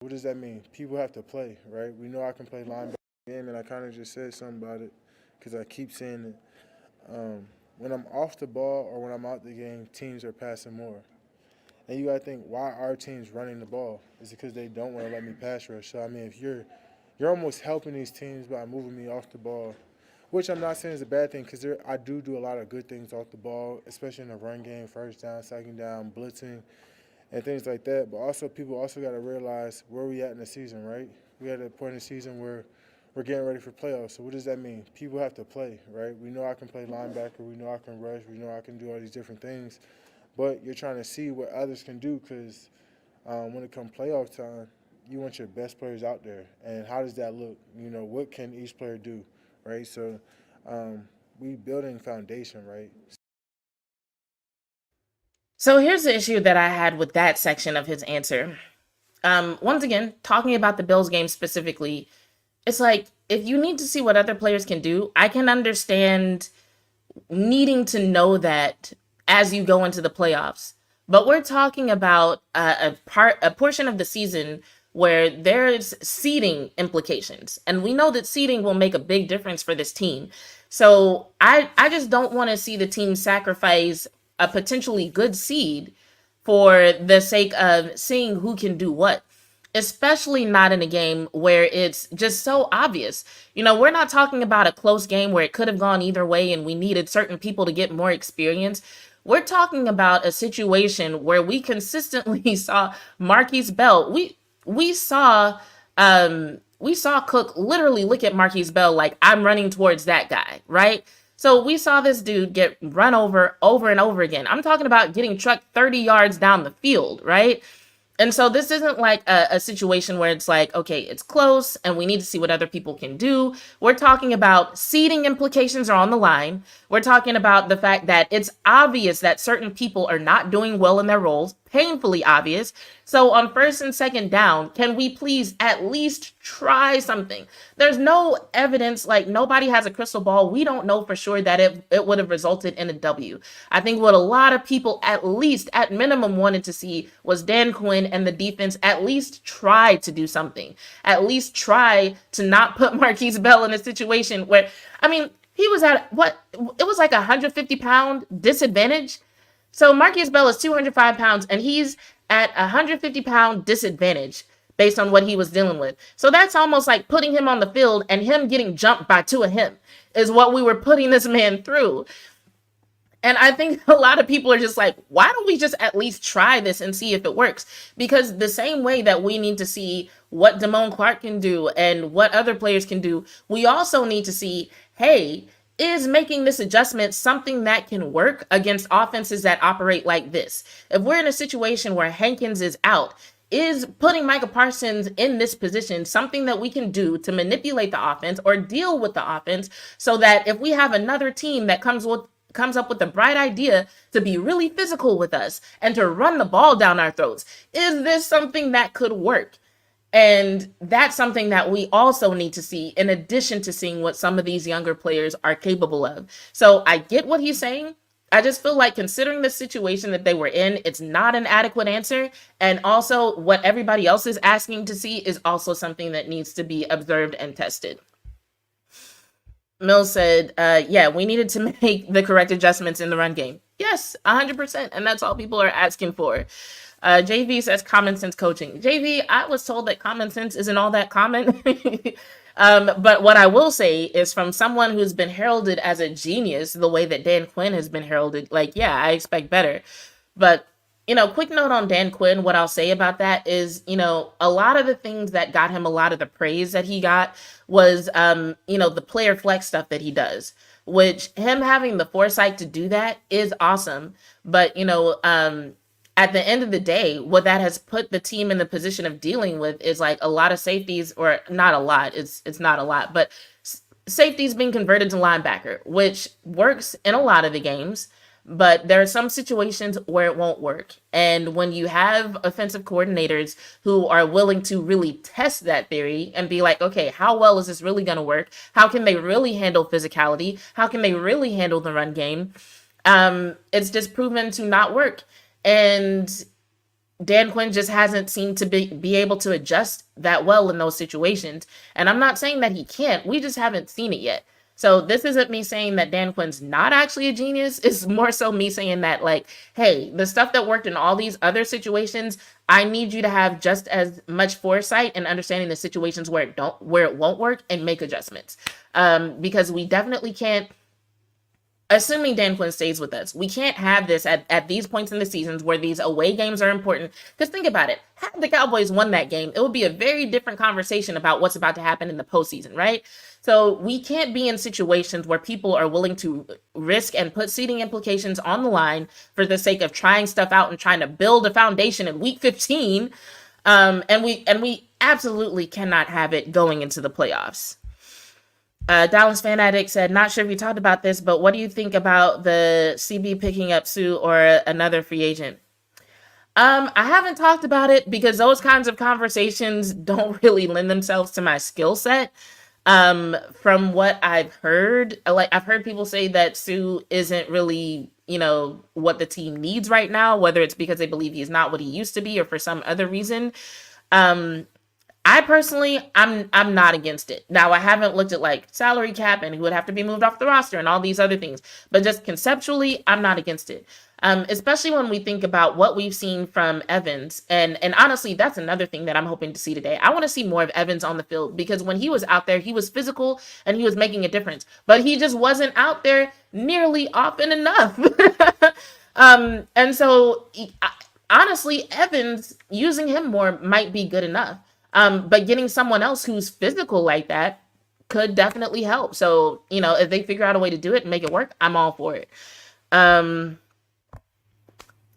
What does that mean? People have to play, right? We know I can play linebacker game, and I kind of just said something about it because I keep saying it. When I'm off the ball or when I'm out the game, teams are passing more. And you got to think, why our team's running the ball? Is it because they don't want to let me pass rush? So, I mean, if you're almost helping these teams by moving me off the ball, which I'm not saying is a bad thing because I do a lot of good things off the ball, especially in the run game, first down, second down, blitzing, and things like that. But also, people also got to realize where we at in the season, right? We at a point in the season where we're getting ready for playoffs. So what does that mean? People have to play, right? We know I can play linebacker. We know I can rush. We know I can do all these different things. But you're trying to see what others can do because when it comes playoff time, you want your best players out there. And how does that look? You know, what can each player do, right? So we building foundation, right? So here's the issue that I had with that section of his answer. Once again, talking about the Bills game specifically, it's like, if you need to see what other players can do, I can understand needing to know that as you go into the playoffs. But we're talking about a portion of the season where there's seeding implications, and we know that seeding will make a big difference for this team. So I just don't want to see the team sacrifice a potentially good seed for the sake of seeing who can do what, especially not in a game where it's just so obvious. You know, we're not talking about a close game where it could have gone either way and we needed certain people to get more experience. We're talking about a situation where we consistently saw Marquise Bell. We saw Cook literally look at Marquise Bell like, I'm running towards that guy, right? So we saw this dude get run over and over again. I'm talking about getting trucked 30 yards down the field, right? And so this isn't like a situation where it's like, okay, it's close and we need to see what other people can do. We're talking about seeding implications are on the line. We're talking about the fact that it's obvious that certain people are not doing well in their roles, painfully obvious. So on first and second down, can we please at least try something? There's no evidence, like nobody has a crystal ball. We don't know for sure that it would have resulted in a W. I think what a lot of people at least at minimum wanted to see was Dan Quinn and the defense at least try to do something. At least try to not put Marquise Bell in a situation where, I mean, he was at it was like a 150-pound disadvantage. So Marquise Bell is 205 pounds and he's at a 150-pound disadvantage based on what he was dealing with. So that's almost like putting him on the field and him getting jumped by two of him is what we were putting this man through. And I think a lot of people are just like, why don't we just at least try this and see if it works? Because the same way that we need to see what Damone Clark can do and what other players can do, we also need to see, hey, is making this adjustment something that can work against offenses that operate like this? If we're in a situation where Hankins is out, is putting Micah Parsons in this position something that we can do to manipulate the offense or deal with the offense so that if we have another team that comes up with a bright idea to be really physical with us and to run the ball down our throats, is this something that could work? And that's something that we also need to see in addition to seeing what some of these younger players are capable of. So I get what he's saying. I just feel like considering the situation that they were in, it's not an adequate answer. And also what everybody else is asking to see is also something that needs to be observed and tested. Mills said, yeah, we needed to make the correct adjustments in the run game. Yes, 100%. And that's all people are asking for. JV says common sense coaching. JV, I was told that common sense isn't all that common. But what I will say is from someone who's been heralded as a genius, the way that Dan Quinn has been heralded, like, yeah, I expect better. But, quick note on Dan Quinn, what I'll say about that is, a lot of the things that got him a lot of the praise that he got was, the player flex stuff that he does, which him having the foresight to do that is awesome. But, at the end of the day, what that has put the team in the position of dealing with is like a lot of safeties, or not a lot, it's not a lot, but safeties being converted to linebacker, which works in a lot of the games, but there are some situations where it won't work. And when you have offensive coordinators who are willing to really test that theory and be like, okay, how well is this really going to work? How can they really handle physicality? How can they really handle the run game? It's just proven to not work. And Dan Quinn just hasn't seemed to be able to adjust that well in those situations. And I'm not saying that he can't. We just haven't seen it yet. So this isn't me saying that Dan Quinn's not actually a genius. It's more so me saying that, like, hey, the stuff that worked in all these other situations, I need you to have just as much foresight and understanding the situations where it won't work, and make adjustments. Because we definitely can't, assuming Dan Quinn stays with us, we can't have this at these points in the seasons where these away games are important. Because think about it, had the Cowboys won that game, it would be a very different conversation about what's about to happen in the postseason, right? So we can't be in situations where people are willing to risk and put seeding implications on the line for the sake of trying stuff out and trying to build a foundation in week 15. And we absolutely cannot have it going into the playoffs. Dallas Fan Addict said, not sure if you talked about this, but what do you think about the CB picking up Sue or another free agent? I haven't talked about it because those kinds of conversations don't really lend themselves to my skill set. From what I've heard, like I've heard people say that Sue isn't really, what the team needs right now, whether it's because they believe he's not what he used to be or for some other reason. I personally, I'm not against it. Now, I haven't looked at like salary cap and who would have to be moved off the roster and all these other things, but just conceptually, I'm not against it. Especially when we think about what we've seen from Evans. And honestly, that's another thing that I'm hoping to see today. I want to see more of Evans on the field because when he was out there, he was physical and he was making a difference, but he just wasn't out there nearly often enough. And so honestly, Evans, using him more might be good enough. But getting someone else who's physical like that could definitely help. So, if they figure out a way to do it and make it work, I'm all for it.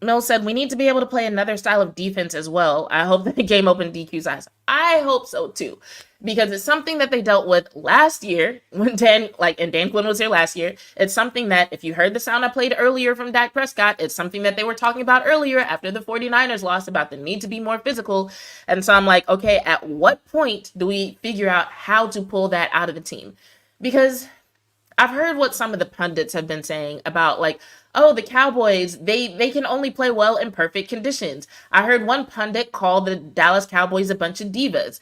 Mill said, we need to be able to play another style of defense as well. I hope that the game opened DQ's eyes. I hope so too, because it's something that they dealt with last year when Dan Quinn was here last year. It's something that, if you heard the sound I played earlier from Dak Prescott, it's something that they were talking about earlier after the 49ers lost about the need to be more physical. And so I'm like, okay, at what point do we figure out how to pull that out of the team? Because I've heard what some of the pundits have been saying about like, oh, the Cowboys, they can only play well in perfect conditions. I heard one pundit call the Dallas Cowboys a bunch of divas.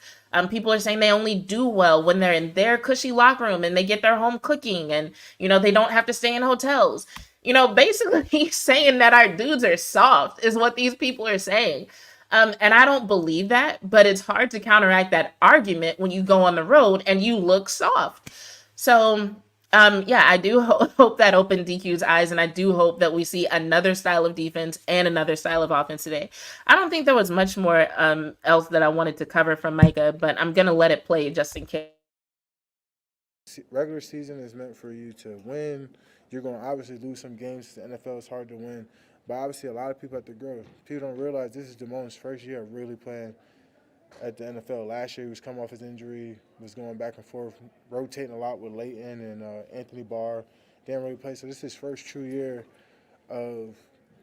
People are saying they only do well when they're in their cushy locker room and they get their home cooking and, they don't have to stay in hotels. Basically saying that our dudes are soft is what these people are saying. And I don't believe that, but it's hard to counteract that argument when you go on the road and you look soft. So, yeah, I do hope that opened DQ's eyes, and I do hope that we see another style of defense and another style of offense today. I don't think there was much more else that I wanted to cover from Micah, but I'm going to let it play just in case. Regular season is meant for you to win. You're going to obviously lose some games. The NFL is hard to win, but obviously a lot of people have to grow. People don't realize this is Damon's first year of really playing at the NFL. Last year, he was coming off his injury, was going back and forth, rotating a lot with Leighton and Anthony Barr. Didn't really play. So this is his first true year of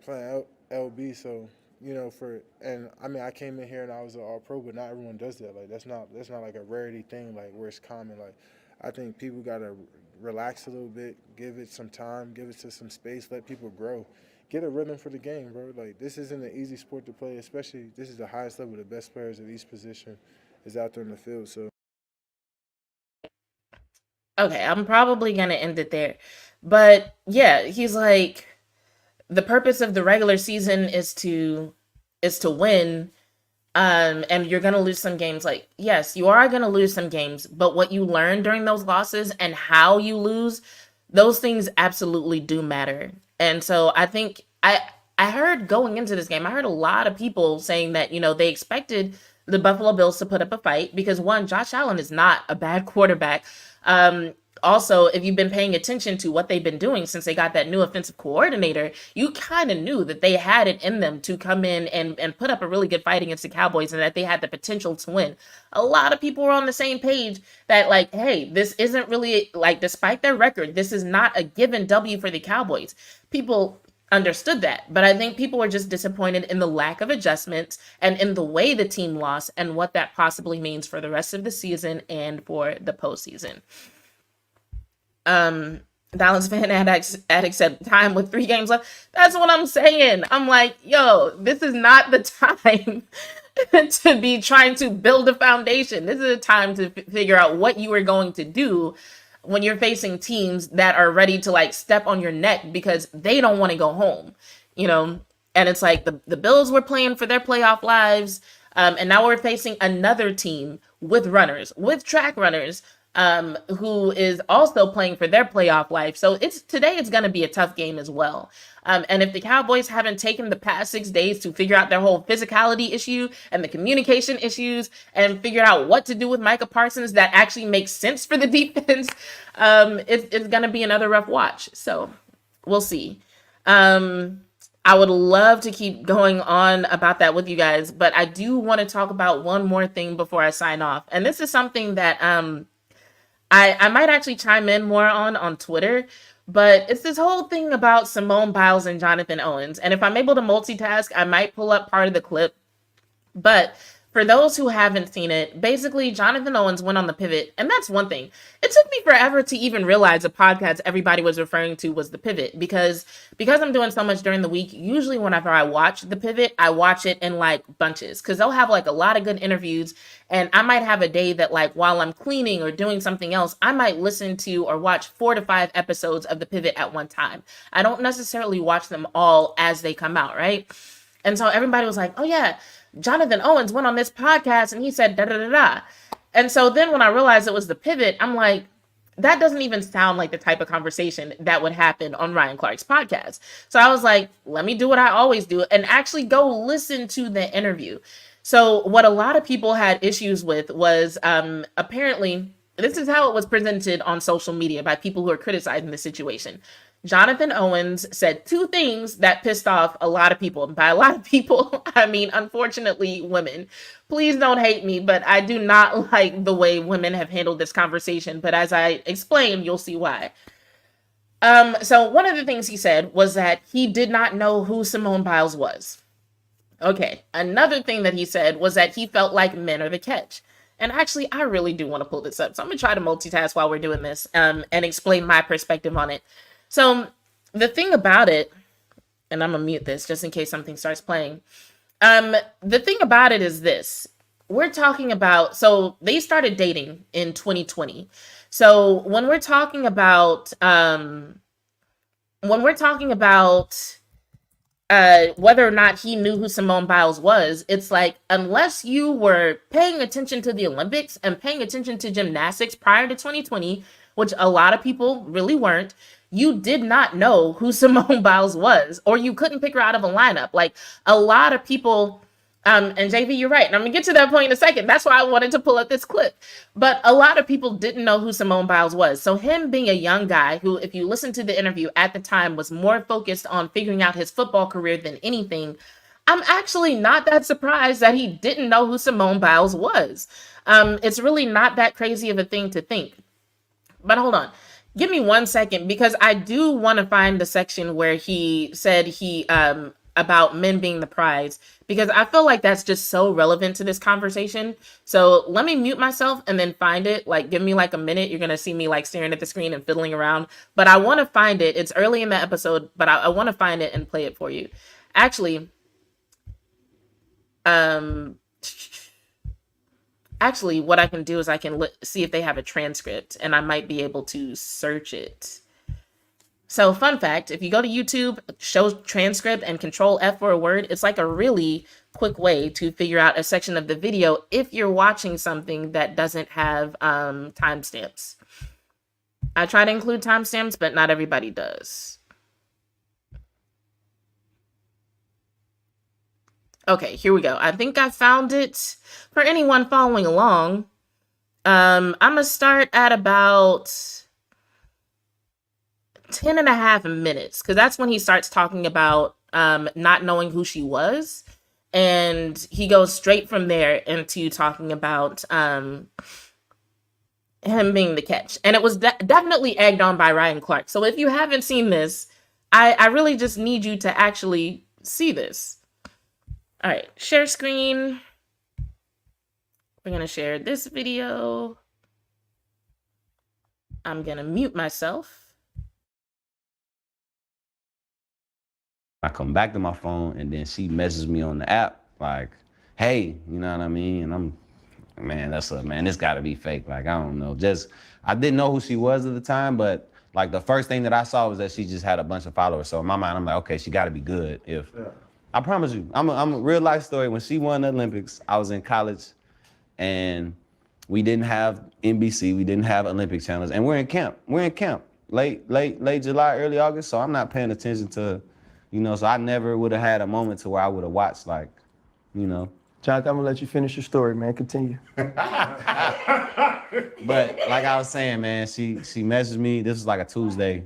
playing LB. So, I came in here and I was an All-Pro, but not everyone does that. Like, that's not like a rarity thing, like, where it's common. Like, I think people got to relax a little bit, give it some time, give it to some space, let people grow. Get a rhythm for the game, bro. Like, this isn't an easy sport to play, especially this is the highest level. The best players of each position is out there in the field. So, Okay, I'm probably going to end it there. But yeah, he's like, the purpose of the regular season is to win. And you're going to lose some games. Like, yes, you are going to lose some games, but what you learn during those losses and how you lose, those things absolutely do matter. And so I think I heard going into this game, I heard a lot of people saying that, they expected the Buffalo Bills to put up a fight because, one, Josh Allen is not a bad quarterback. Also, if you've been paying attention to what they've been doing since they got that new offensive coordinator, you kind of knew that they had it in them to come in and put up a really good fight against the Cowboys and that they had the potential to win. A lot of people were on the same page that, like, hey, this isn't really, like, despite their record, this is not a given W for the Cowboys. People understood that, but I think people were just disappointed in the lack of adjustments and in the way the team lost and what that possibly means for the rest of the season and for the postseason. Dallas Fan Addict said time with 3 games left. That's what I'm saying. I'm like, yo, this is not the time to be trying to build a foundation. This is a time to figure out what you are going to do when you're facing teams that are ready to like step on your neck because they don't want to go home, you know? And it's like the Bills were playing for their playoff lives. And now we're facing another team with runners, with track runners, who is also playing for their playoff life. So today it's going to be a tough game as well. And if the Cowboys haven't taken the past 6 days to figure out their whole physicality issue and the communication issues and figure out what to do with Micah Parsons that actually makes sense for the defense, it's going to be another rough watch. So we'll see. I would love to keep going on about that with you guys, but I do want to talk about one more thing before I sign off. And this is something that I might actually chime in more on Twitter, but it's this whole thing about Simone Biles and Jonathan Owens. And if I'm able to multitask, I might pull up part of the clip. But for those who haven't seen it, basically Jonathan Owens went on the pivot, and that's one thing. It took me forever to even realize the podcast everybody was referring to was the pivot because I'm doing so much during the week. Usually whenever I watch the pivot, I watch it in like bunches because they'll have like a lot of good interviews, and I might have a day that like while I'm cleaning or doing something else, I might listen to or watch 4 to 5 episodes of the pivot at one time. I don't necessarily watch them all as they come out, right? And so everybody was like, oh yeah, Jonathan Owens went on this podcast and he said da da da da. And so then when I realized it was the pivot, I'm like, that doesn't even sound like the type of conversation that would happen on Ryan Clark's podcast. So I was like, let me do what I always do and actually go listen to the interview. So what a lot of people had issues with was apparently, this is how it was presented on social media by people who are criticizing the situation. Jonathan Owens said 2 things that pissed off a lot of people. And by a lot of people, I mean, unfortunately, women. Please don't hate me, but I do not like the way women have handled this conversation. But as I explain, you'll see why. So one of the things he said was that he did not know who Simone Biles was. Okay, another thing that he said was that he felt like men are the catch. And actually, I really do want to pull this up. So I'm going to try to multitask while we're doing this and explain my perspective on it. So the thing about it, and I'm going to mute this just in case something starts playing. The thing about it is this. We're talking about, so they started dating in 2020. So when we're talking about whether or not he knew who Simone Biles was, it's like, unless you were paying attention to the Olympics and paying attention to gymnastics prior to 2020, which a lot of people really weren't, you did not know who Simone Biles was, or you couldn't pick her out of a lineup. Like a lot of people, and JV, you're right. And I'm gonna get to that point in a second. That's why I wanted to pull up this clip. But a lot of people didn't know who Simone Biles was. So him being a young guy who, if you listen to the interview at the time, was more focused on figuring out his football career than anything, I'm actually not that surprised that he didn't know who Simone Biles was. It's really not that crazy of a thing to think. But hold on. Give me 1 second, because I do want to find the section where he said about men being the prize, because I feel like that's just so relevant to this conversation. So let me mute myself and then find it. Like, give me like a minute. You're going to see me like staring at the screen and fiddling around, but I want to find it. It's early in the episode, but I want to find it and play it for you. Actually, what I can do is I can see if they have a transcript, and I might be able to search it. So fun fact, if you go to YouTube, show transcript and control F for a word, it's like a really quick way to figure out a section of the video if you're watching something that doesn't have timestamps. I try to include timestamps, but not everybody does. Okay, here we go. I think I found it. For anyone following along, I'm going to start at about 10 and a half minutes, because that's when he starts talking about not knowing who she was. And he goes straight from there into talking about him being the catch. And it was definitely egged on by Ryan Clark. So if you haven't seen this, I really just need you to actually see this. All right, share screen. We're going to share this video. I'm going to mute myself. I come back to my phone and then she messages me on the app like, hey, you know what I mean? And man, this got to be fake. Like, I don't know. I didn't know who she was at the time, but like the first thing that I saw was that she just had a bunch of followers. So in my mind, I'm like, okay, she got to be good. I promise you, I'm a real life story. When she won the Olympics, I was in college, and we didn't have NBC, we didn't have Olympic channels, and we're in camp. Late July, early August. So I'm not paying attention to, so I never would have had a moment to where I would have watched, like, Jonathan, I'm gonna let you finish your story, man. Continue. But like I was saying, man, she messaged me. This was like a Tuesday,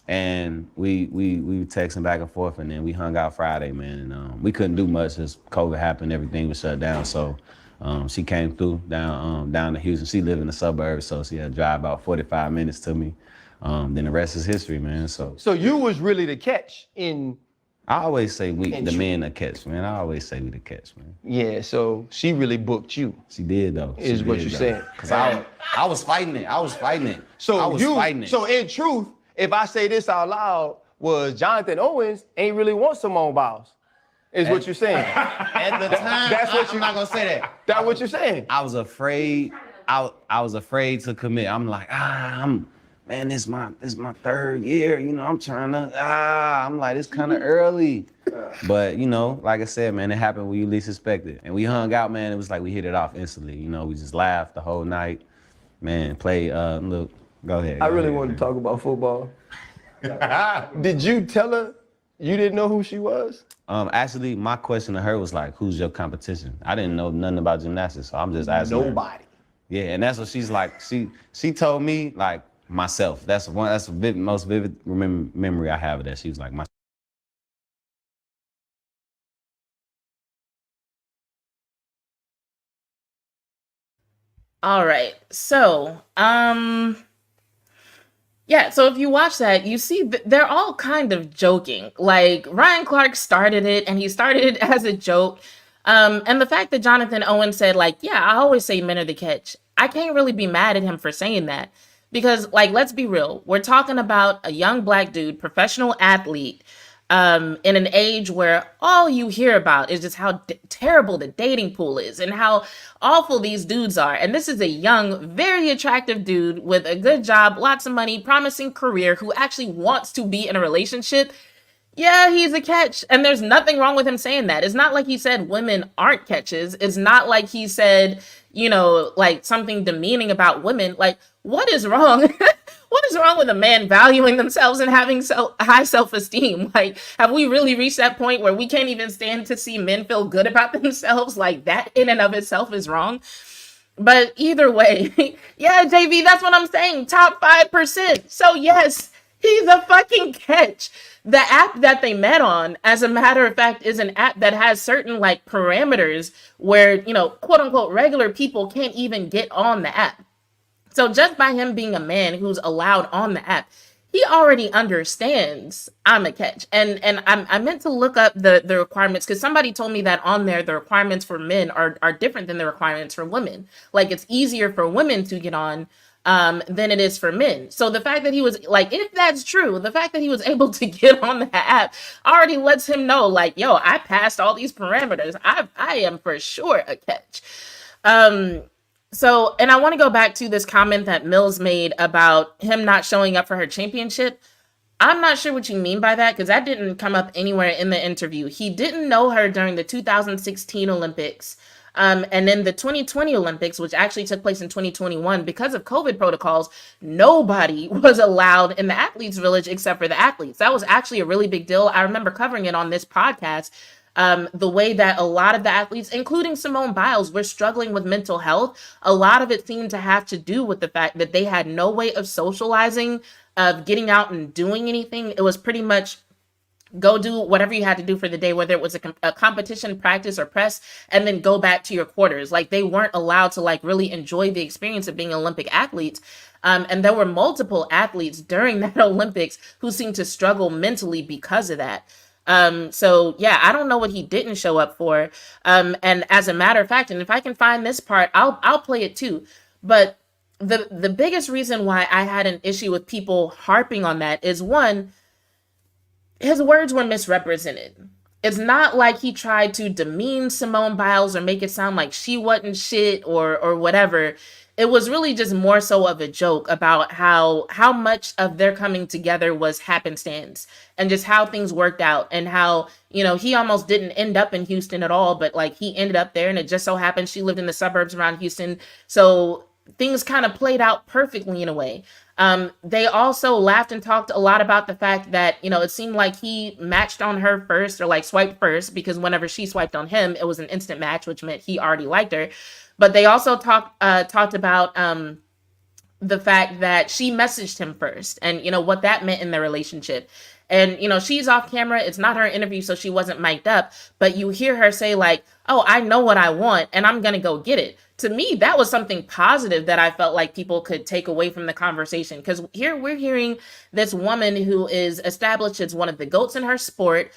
and we were texting back and forth, and then we hung out Friday, man. And we couldn't do much as COVID happened. Everything was shut down. So she came through down to Houston. She lived in the suburbs, so she had to drive about 45 minutes to me. Then the rest is history, man. So you was really the catch in. I always say the men the catch, man. I always say we the catch, man. Yeah, so she really booked you. She did, though. Is what you saying. Because I was fighting it. So in truth, if I say this out loud, was Jonathan Owens ain't really want Simone Biles. Is what you're saying. At the time, I'm not going to say that. That's what you're saying. I was afraid. I was afraid to commit. I'm like, man, this is my third year. I'm trying to, I'm like, it's kind of early. But, like I said, man, it happened when you least expect it. And we hung out, man. It was like we hit it off instantly. We just laughed the whole night. Man, play, look, go ahead. I really wanted to talk about football. Did you tell her you didn't know who she was? Actually, my question to her was like, who's your competition? I didn't know nothing about gymnastics, so I'm just asking Nobody. her. Yeah, and that's what she's like. She told me, like, myself. That's the most vivid memory I have of that. She was like, my. All right. So, yeah, so if you watch that, you see they're all kind of joking. Like, Ryan Clark started it, and he started it as a joke. And the fact that Jonathan Owens said, like, yeah, I always say men are the catch. I can't really be mad at him for saying that. Because, like, let's be real. We're talking about a young black dude, professional athlete, in an age where all you hear about is just how terrible the dating pool is and how awful these dudes are. And this is a young, very attractive dude with a good job, lots of money, promising career, who actually wants to be in a relationship. Yeah, he's a catch. And there's nothing wrong with him saying that. It's not like he said women aren't catches. It's not like he said, like something demeaning about women. Like, what is wrong? What is wrong with a man valuing themselves and having so high self-esteem? Like, have we really reached that point where we can't even stand to see men feel good about themselves? Like, that in and of itself is wrong. But either way, yeah, JV, that's what I'm saying. Top 5%. So yes, he's a fucking catch. The app that they met on, as a matter of fact, is an app that has certain like parameters where, quote unquote, regular people can't even get on the app. So just by him being a man who's allowed on the app, he already understands I'm a catch. And I meant to look up the requirements because somebody told me that on there, the requirements for men are different than the requirements for women. Like, it's easier for women to get on than it is for men. So the fact that he was like, if that's true, the fact that he was able to get on the app already lets him know, like, yo, I passed all these parameters. I am for sure a catch. So, and I want to go back to this comment that Mills made about him not showing up for her championship. I'm not sure what you mean by that, because that didn't come up anywhere in the interview. He didn't know her during the 2016 Olympics. And then the 2020 Olympics, which actually took place in 2021, because of COVID protocols, nobody was allowed in the athletes village except for the athletes. That was actually a really big deal. I remember covering it on this podcast. The way that a lot of the athletes, including Simone Biles, were struggling with mental health. A lot of it seemed to have to do with the fact that they had no way of socializing, of getting out and doing anything. It was pretty much go do whatever you had to do for the day, whether it was a competition, practice, or press, and then go back to your quarters. Like, they weren't allowed to like really enjoy the experience of being Olympic athletes. And there were multiple athletes during that Olympics who seemed to struggle mentally because of that. So yeah, I don't know what he didn't show up for. And as a matter of fact, and if I can find this part, I'll play it too. But the biggest reason why I had an issue with people harping on that is, one, his words were misrepresented. it's not like he tried to demean Simone Biles or make it sound like she wasn't shit or whatever. It was really just more so of a joke about how much of their coming together was happenstance and just how things worked out, and how, you know, he almost didn't end up in Houston at all, but like he ended up there, and it just so happened she lived in the suburbs around Houston. So things kind of played out perfectly in a way. They also laughed and talked a lot about the fact that, you know, it seemed like he matched on her first, or like swiped first, because whenever she swiped on him, it was an instant match, which meant he already liked her. But they also talked about the fact that she messaged him first, and you know what that meant in their relationship. And you know, she's off camera, it's not her interview, so she wasn't mic'd up, but you hear her say like, oh, I know what I want and I'm gonna go get it. To me, that was something positive that I felt like people could take away from the conversation, because here we're hearing this woman who is established as one of the goats in her sport,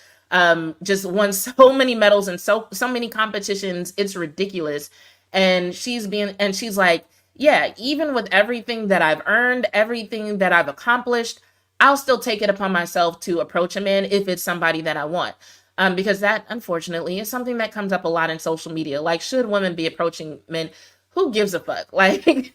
just won so many medals and so many competitions, it's ridiculous. And she's like, yeah, even with everything that I've earned, everything that I've accomplished, I'll still take it upon myself to approach a man if it's somebody that I want. Because that, unfortunately, is something that comes up a lot in social media. Like, should women be approaching men? Who gives a fuck? Like,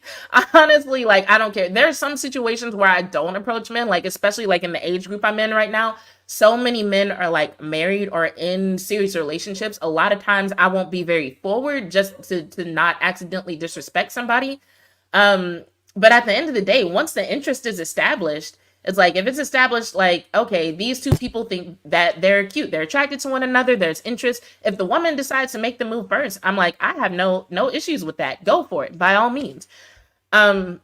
honestly, like, I don't care. There's some situations where I don't approach men, like, especially like in the age group I'm in right now. So many men are like married or in serious relationships. A lot of times I won't be very forward just to not accidentally disrespect somebody. But at the end of the day, once the interest is established, it's like, if it's established, like, okay, these two people think that they're cute, they're attracted to one another, there's interest. If the woman decides to make the move first, I'm like, I have no issues with that. Go for it, by all means. Um,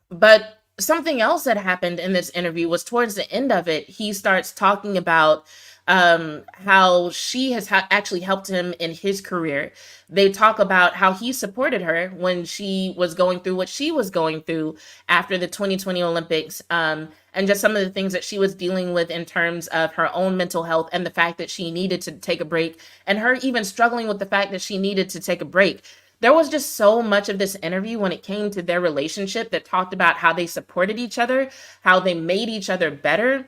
but something else that happened in this interview was towards the end of it, he starts talking about how she has actually helped him in his career. They talk about how he supported her when she was going through what she was going through after the 2020 Olympics, and just some of the things that she was dealing with in terms of her own mental health and the fact that she needed to take a break, and her even struggling with the fact that she needed to take a break. There was just so much of this interview when it came to their relationship that talked about how they supported each other, how they made each other better,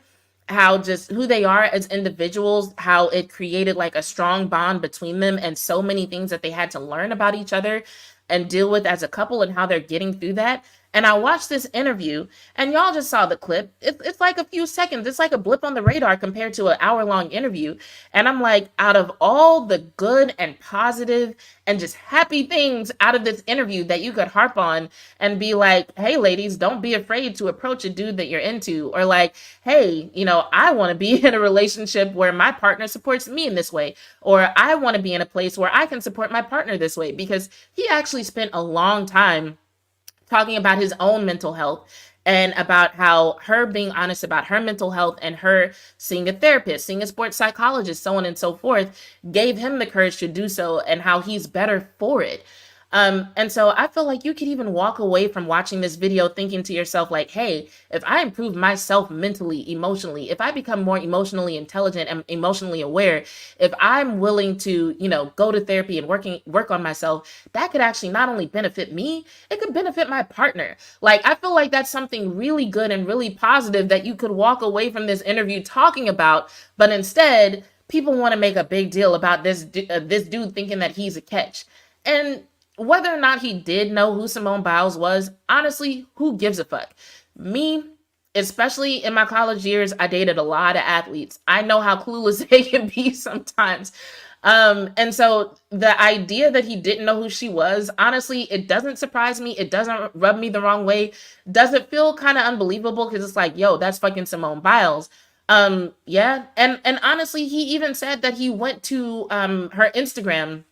how just who they are as individuals, how it created like a strong bond between them, and so many things that they had to learn about each other and deal with as a couple, and how they're getting through that. And I watched this interview, and y'all just saw the clip. It's like a few seconds. It's like a blip on the radar compared to an hour-long interview. And I'm like, out of all the good and positive and just happy things out of this interview that you could harp on and be like, hey, ladies, don't be afraid to approach a dude that you're into. Or like, hey, you know, I want to be in a relationship where my partner supports me in this way. Or I want to be in a place where I can support my partner this way. Because he actually spent a long time talking about his own mental health, and about how her being honest about her mental health and her seeing a therapist, seeing a sports psychologist, so on and so forth, gave him the courage to do so, and how he's better for it. And so I feel like you could even walk away from watching this video thinking to yourself, like, hey, if I improve myself mentally, emotionally, if I become more emotionally intelligent and emotionally aware, if I'm willing to, you know, go to therapy and work on myself, that could actually not only benefit me, it could benefit my partner. Like, I feel like that's something really good and really positive that you could walk away from this interview talking about. But instead, people want to make a big deal about this dude thinking that he's a catch. And whether or not he did know who Simone Biles was, honestly, who gives a fuck? Me, especially in my college years, I dated a lot of athletes. I know how clueless they can be sometimes. And so the idea that he didn't know who she was, honestly, it doesn't surprise me. It doesn't rub me the wrong way. Does it feel kind of unbelievable? Because it's like, yo, that's fucking Simone Biles. Yeah. And honestly, he even said that he went to her Instagram,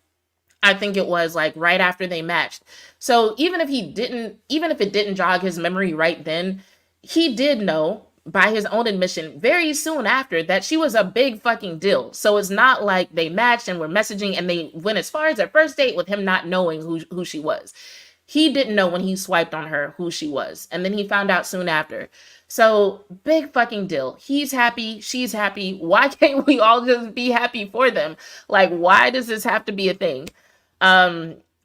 I think it was like right after they matched. So even if it didn't jog his memory right then, he did know by his own admission very soon after that she was a big fucking deal. So it's not like they matched and were messaging and they went as far as their first date with him not knowing who she was. He didn't know when he swiped on her who she was. And then he found out soon after. So big fucking deal. He's happy. She's happy. Why can't we all just be happy for them? Like, why does this have to be a thing?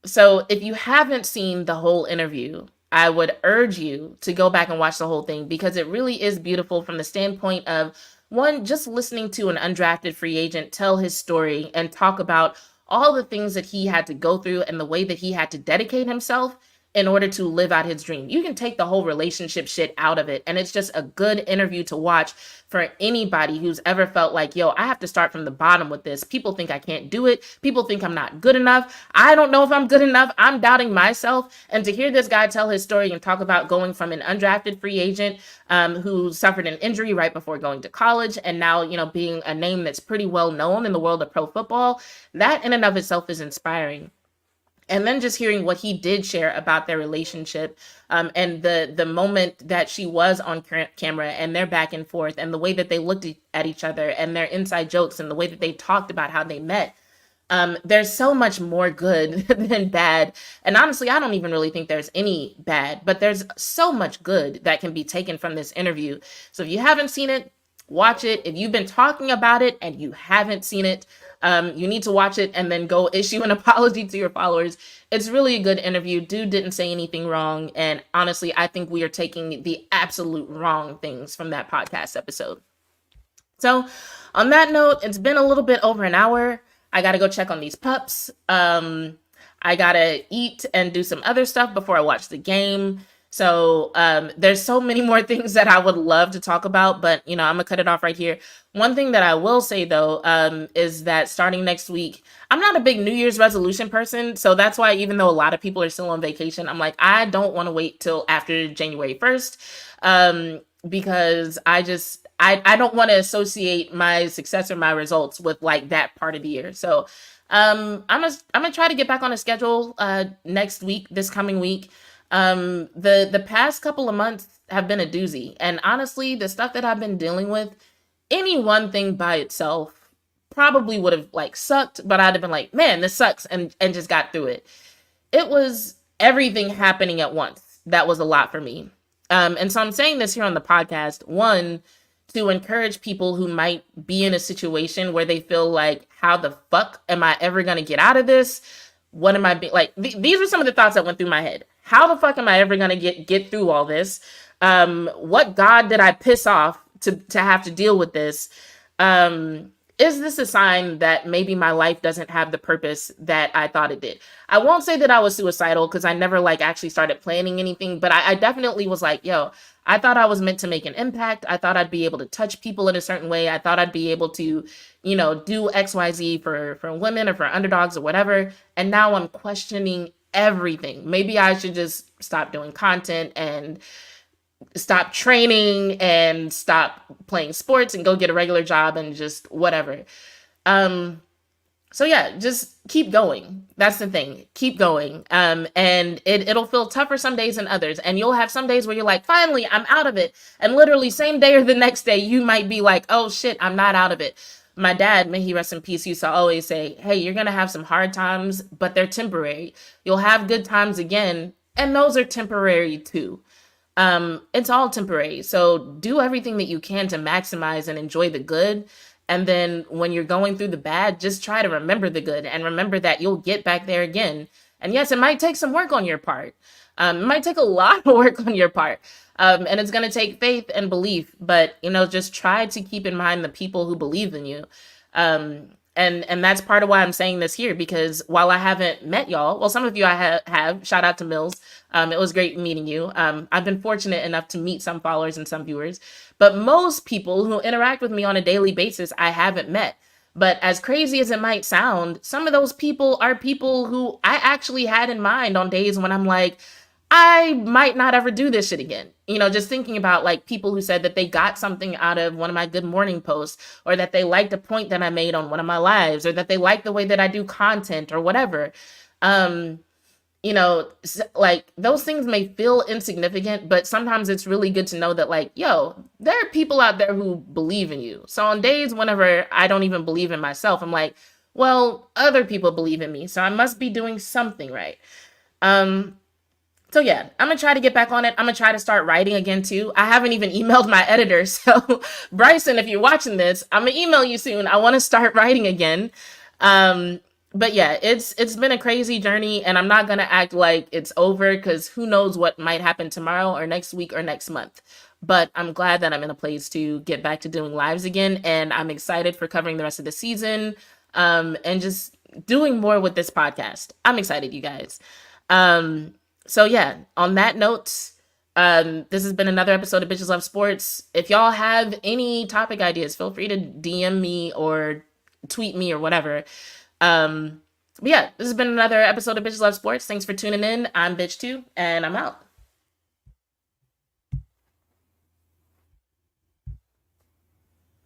So if you haven't seen the whole interview, I would urge you to go back and watch the whole thing, because it really is beautiful from the standpoint of one, just listening to an undrafted free agent tell his story and talk about all the things that he had to go through and the way that he had to dedicate himself in order to live out his dream. You can take the whole relationship shit out of it, and it's just a good interview to watch for anybody who's ever felt like, yo, I have to start from the bottom with this. People think I can't do it. People think I'm not good enough. I don't know if I'm good enough. I'm doubting myself. And to hear this guy tell his story and talk about going from an undrafted free agent who suffered an injury right before going to college, and now, being a name that's pretty well known in the world of pro football, that in and of itself is inspiring. And then just hearing what he did share about their relationship, and the moment that she was on camera and their back and forth and the way that they looked at each other and their inside jokes and the way that they talked about how they met. There's so much more good than bad. And honestly, I don't even really think there's any bad, but there's so much good that can be taken from this interview. So if you haven't seen it, watch it. If you've been talking about it and you haven't seen it, you need to watch it and then go issue an apology to your followers. It's really a good interview. Dude didn't say anything wrong. And honestly, I think we are taking the absolute wrong things from that podcast episode. So on that note, it's been a little bit over an hour. I got to go check on these pups. I got to eat and do some other stuff before I watch the game. So there's so many more things that I would love to talk about, but I'm gonna cut it off right here. One thing that I will say though, is that starting next week, I'm not a big New Year's resolution person. So that's why, even though a lot of people are still on vacation, I'm like, I don't want to wait till after January 1st. Because I don't want to associate my success or my results with like that part of the year. So I'm gonna try to get back on a schedule this coming week. The past couple of months have been a doozy. And honestly, the stuff that I've been dealing with, any one thing by itself probably would have like sucked, but I'd have been like, man, this sucks, and just got through it. It was everything happening at once. That was a lot for me. And so I'm saying this here on the podcast, one, to encourage people who might be in a situation where they feel like, how the fuck am I ever going to get out of this? What am I being like? These are some of the thoughts that went through my head. How the fuck am I ever going to get through all this? What God did I piss off to have to deal with this? Is this a sign that maybe my life doesn't have the purpose that I thought it did? I won't say that I was suicidal because I never like actually started planning anything, but I definitely was like, yo, I thought I was meant to make an impact. I thought I'd be able to touch people in a certain way. I thought I'd be able to, do XYZ for women or for underdogs or whatever. And now I'm questioning everything. Maybe I should just stop doing content and stop training and stop playing sports and go get a regular job and just whatever. So yeah, just keep going. That's the thing. Keep going. And it'll feel tougher some days than others. And you'll have some days where you're like, finally, I'm out of it. And literally same day or the next day, you might be like, oh shit, I'm not out of it. My dad, may he rest in peace, used to always say, hey, you're going to have some hard times, but they're temporary. You'll have good times again. And those are temporary too. It's all temporary. So do everything that you can to maximize and enjoy the good. And then when you're going through the bad, just try to remember the good and remember that you'll get back there again. And yes, it might take some work on your part. It might take a lot of work on your part. And it's going to take faith and belief, but just try to keep in mind the people who believe in you. And that's part of why I'm saying this here, because while I haven't met y'all, well, some of you I have, shout out to Mills. It was great meeting you. I've been fortunate enough to meet some followers and some viewers, but most people who interact with me on a daily basis, I haven't met. But as crazy as it might sound, some of those people are people who I actually had in mind on days when I'm like, I might not ever do this shit again. Just thinking about like people who said that they got something out of one of my good morning posts, or that they liked a point that I made on one of my lives, or that they like the way that I do content or whatever. Like those things may feel insignificant, but sometimes it's really good to know that like, yo, there are people out there who believe in you. So on days whenever I don't even believe in myself, I'm like, well, other people believe in me, so I must be doing something right. So yeah, I'm going to try to get back on it. I'm going to try to start writing again too. I haven't even emailed my editor. So Bryson, if you're watching this, I'm going to email you soon. I want to start writing again. But yeah, it's been a crazy journey, and I'm not going to act like it's over, because who knows what might happen tomorrow or next week or next month. but I'm glad that I'm in a place to get back to doing lives again. And I'm excited for covering the rest of the season, and just doing more with this podcast. I'm excited, you guys. So yeah, on that note, this has been another episode of Bitches Love Sports. If y'all have any topic ideas, feel free to DM me or tweet me or whatever. But yeah, this has been another episode of Bitches Love Sports. Thanks for tuning in. I'm Bitch2, and I'm out.